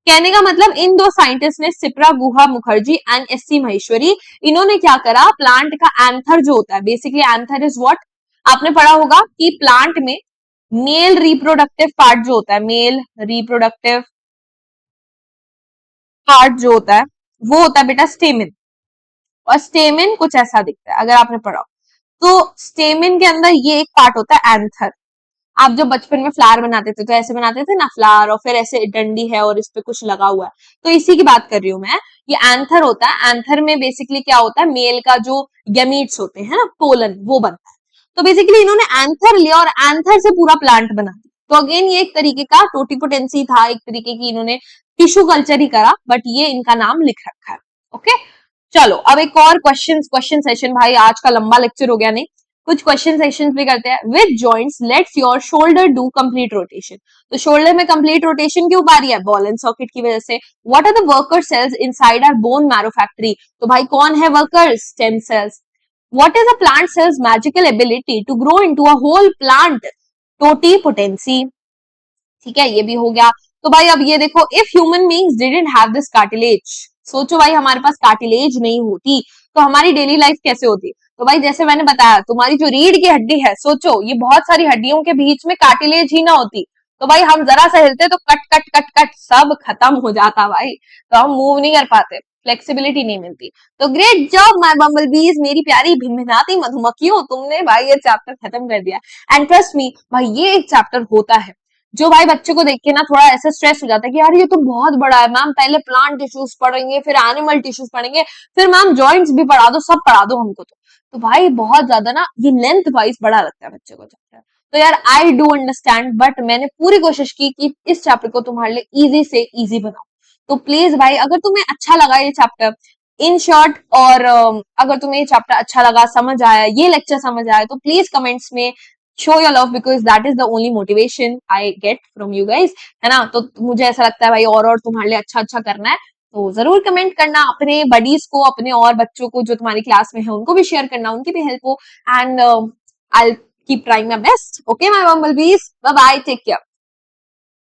कहने का मतलब इन दो साइंटिस्ट ने, सिप्रा गुहा मुखर्जी एंड एस.सी. महेश्वरी, इन्होंने क्या करा, प्लांट का एंथर जो होता है, बेसिकली एंथर इज व्हाट, आपने पढ़ा होगा कि प्लांट में मेल रिप्रोडक्टिव पार्ट जो होता है, मेल रिप्रोडक्टिव पार्ट जो होता है वो होता है बेटा स्टेमिन। और स्टेमिन कुछ ऐसा दिखता है अगर आपने पढ़ा हो। तो स्टेमिन के अंदर ये एक पार्ट होता है एंथर। आप जब बचपन में फ्लावर बनाते थे तो ऐसे बनाते थे ना फ्लावर, और फिर ऐसे डंडी है और इस पे कुछ लगा हुआ है, तो इसी की बात कर रही हूं मैं। ये एंथर होता है। एंथर में बेसिकली क्या होता है, मेल का जो गैमीट्स होते हैं ना, पोलन, वो बनता है। तो बेसिकली इन्होंने एंथर लिया और एंथर से पूरा प्लांट बना दिया। तो अगेन ये एक तरीके का टोटीपोटेंसी था, एक तरीके की इन्होंने टिश्यू कल्चर ही करा, बट ये इनका नाम लिख रखा है। ओके, चलो अब एक और क्वेश्चन सेशन। भाई आज का लंबा लेक्चर हो गया, नहीं कुछ क्वेश्चन सेशंस भी करते हैं। Which joints lets your shoulder do complete rotation? तो शोल्डर में कंप्लीट रोटेशन क्यों पा रही है? बॉल एंड सॉकेट की वजह से। What are the worker cells inside our bone marrow factory? तो भाई कौन है worker? Stem cells. What is a plant cells magical ability to grow into a whole plant? Totipotency. ठीक है, ये भी हो गया। तो भाई अब ये देखो, if human beings didn't have this cartilage, सोचो भाई हमारे पास कार्टिलेज नहीं होती तो हमारी डेली लाइफ कैसे होती? तो भाई जैसे मैंने बताया, तुम्हारी जो रीढ़ की हड्डी है, सोचो ये बहुत सारी हड्डियों के बीच में कार्टिलेज ही ना होती, तो भाई हम जरा सा हिलते तो कट कट कट कट सब खत्म हो जाता भाई, तो हम मूव नहीं कर पाते, फ्लेक्सिबिलिटी नहीं मिलती। तो ग्रेट जॉब माय बम्बल बीज, मेरी प्यारी भिनभिनाती मधुमक्खियों, तुमने भाई ये चैप्टर खत्म कर दिया। एंड ट्रस्ट मी भाई, ये एक चैप्टर होता है जो भाई बच्चे को देख के ना थोड़ा ऐसा स्ट्रेस हो जाता है कि यार ये तो बहुत बड़ा है मैम, पहले प्लांट टिश्यूज पढ़ेंगे, फिर एनिमल टिश्यूज पढ़ेंगे, फिर मैम जॉइंट्स भी पढ़ा दो, सब पढ़ा दो हमको। तो भाई बहुत ज्यादा ना ये लेंथ वाइज बड़ा लगता है बच्चे को चैप्टर। तो यार आई डू अंडरस्टैंड, बट मैंने पूरी कोशिश की कि इस चैप्टर को तुम्हारे लिए इजी से इजी बनाऊं। तो प्लीज भाई, अगर तुम्हें अच्छा लगा ये चैप्टर इन शॉर्ट, और अगर तुम्हें ये चैप्टर अच्छा लगा, समझ आया, ये लेक्चर समझ आया, तो प्लीज कमेंट्स में show your love, because that is the only motivation I get from you guys, है ना। तो मुझे ऐसा लगता है भाई और तुम्हारे लिए अच्छा अच्छा करना है। तो जरूर कमेंट करना, अपने बडीज को, अपने और बच्चों को जो तुम्हारी क्लास में है उनको भी शेयर करना, उनकी भी हेल्प हो। And I keep trying my best. Okay my bumble bees, bye bye, take care.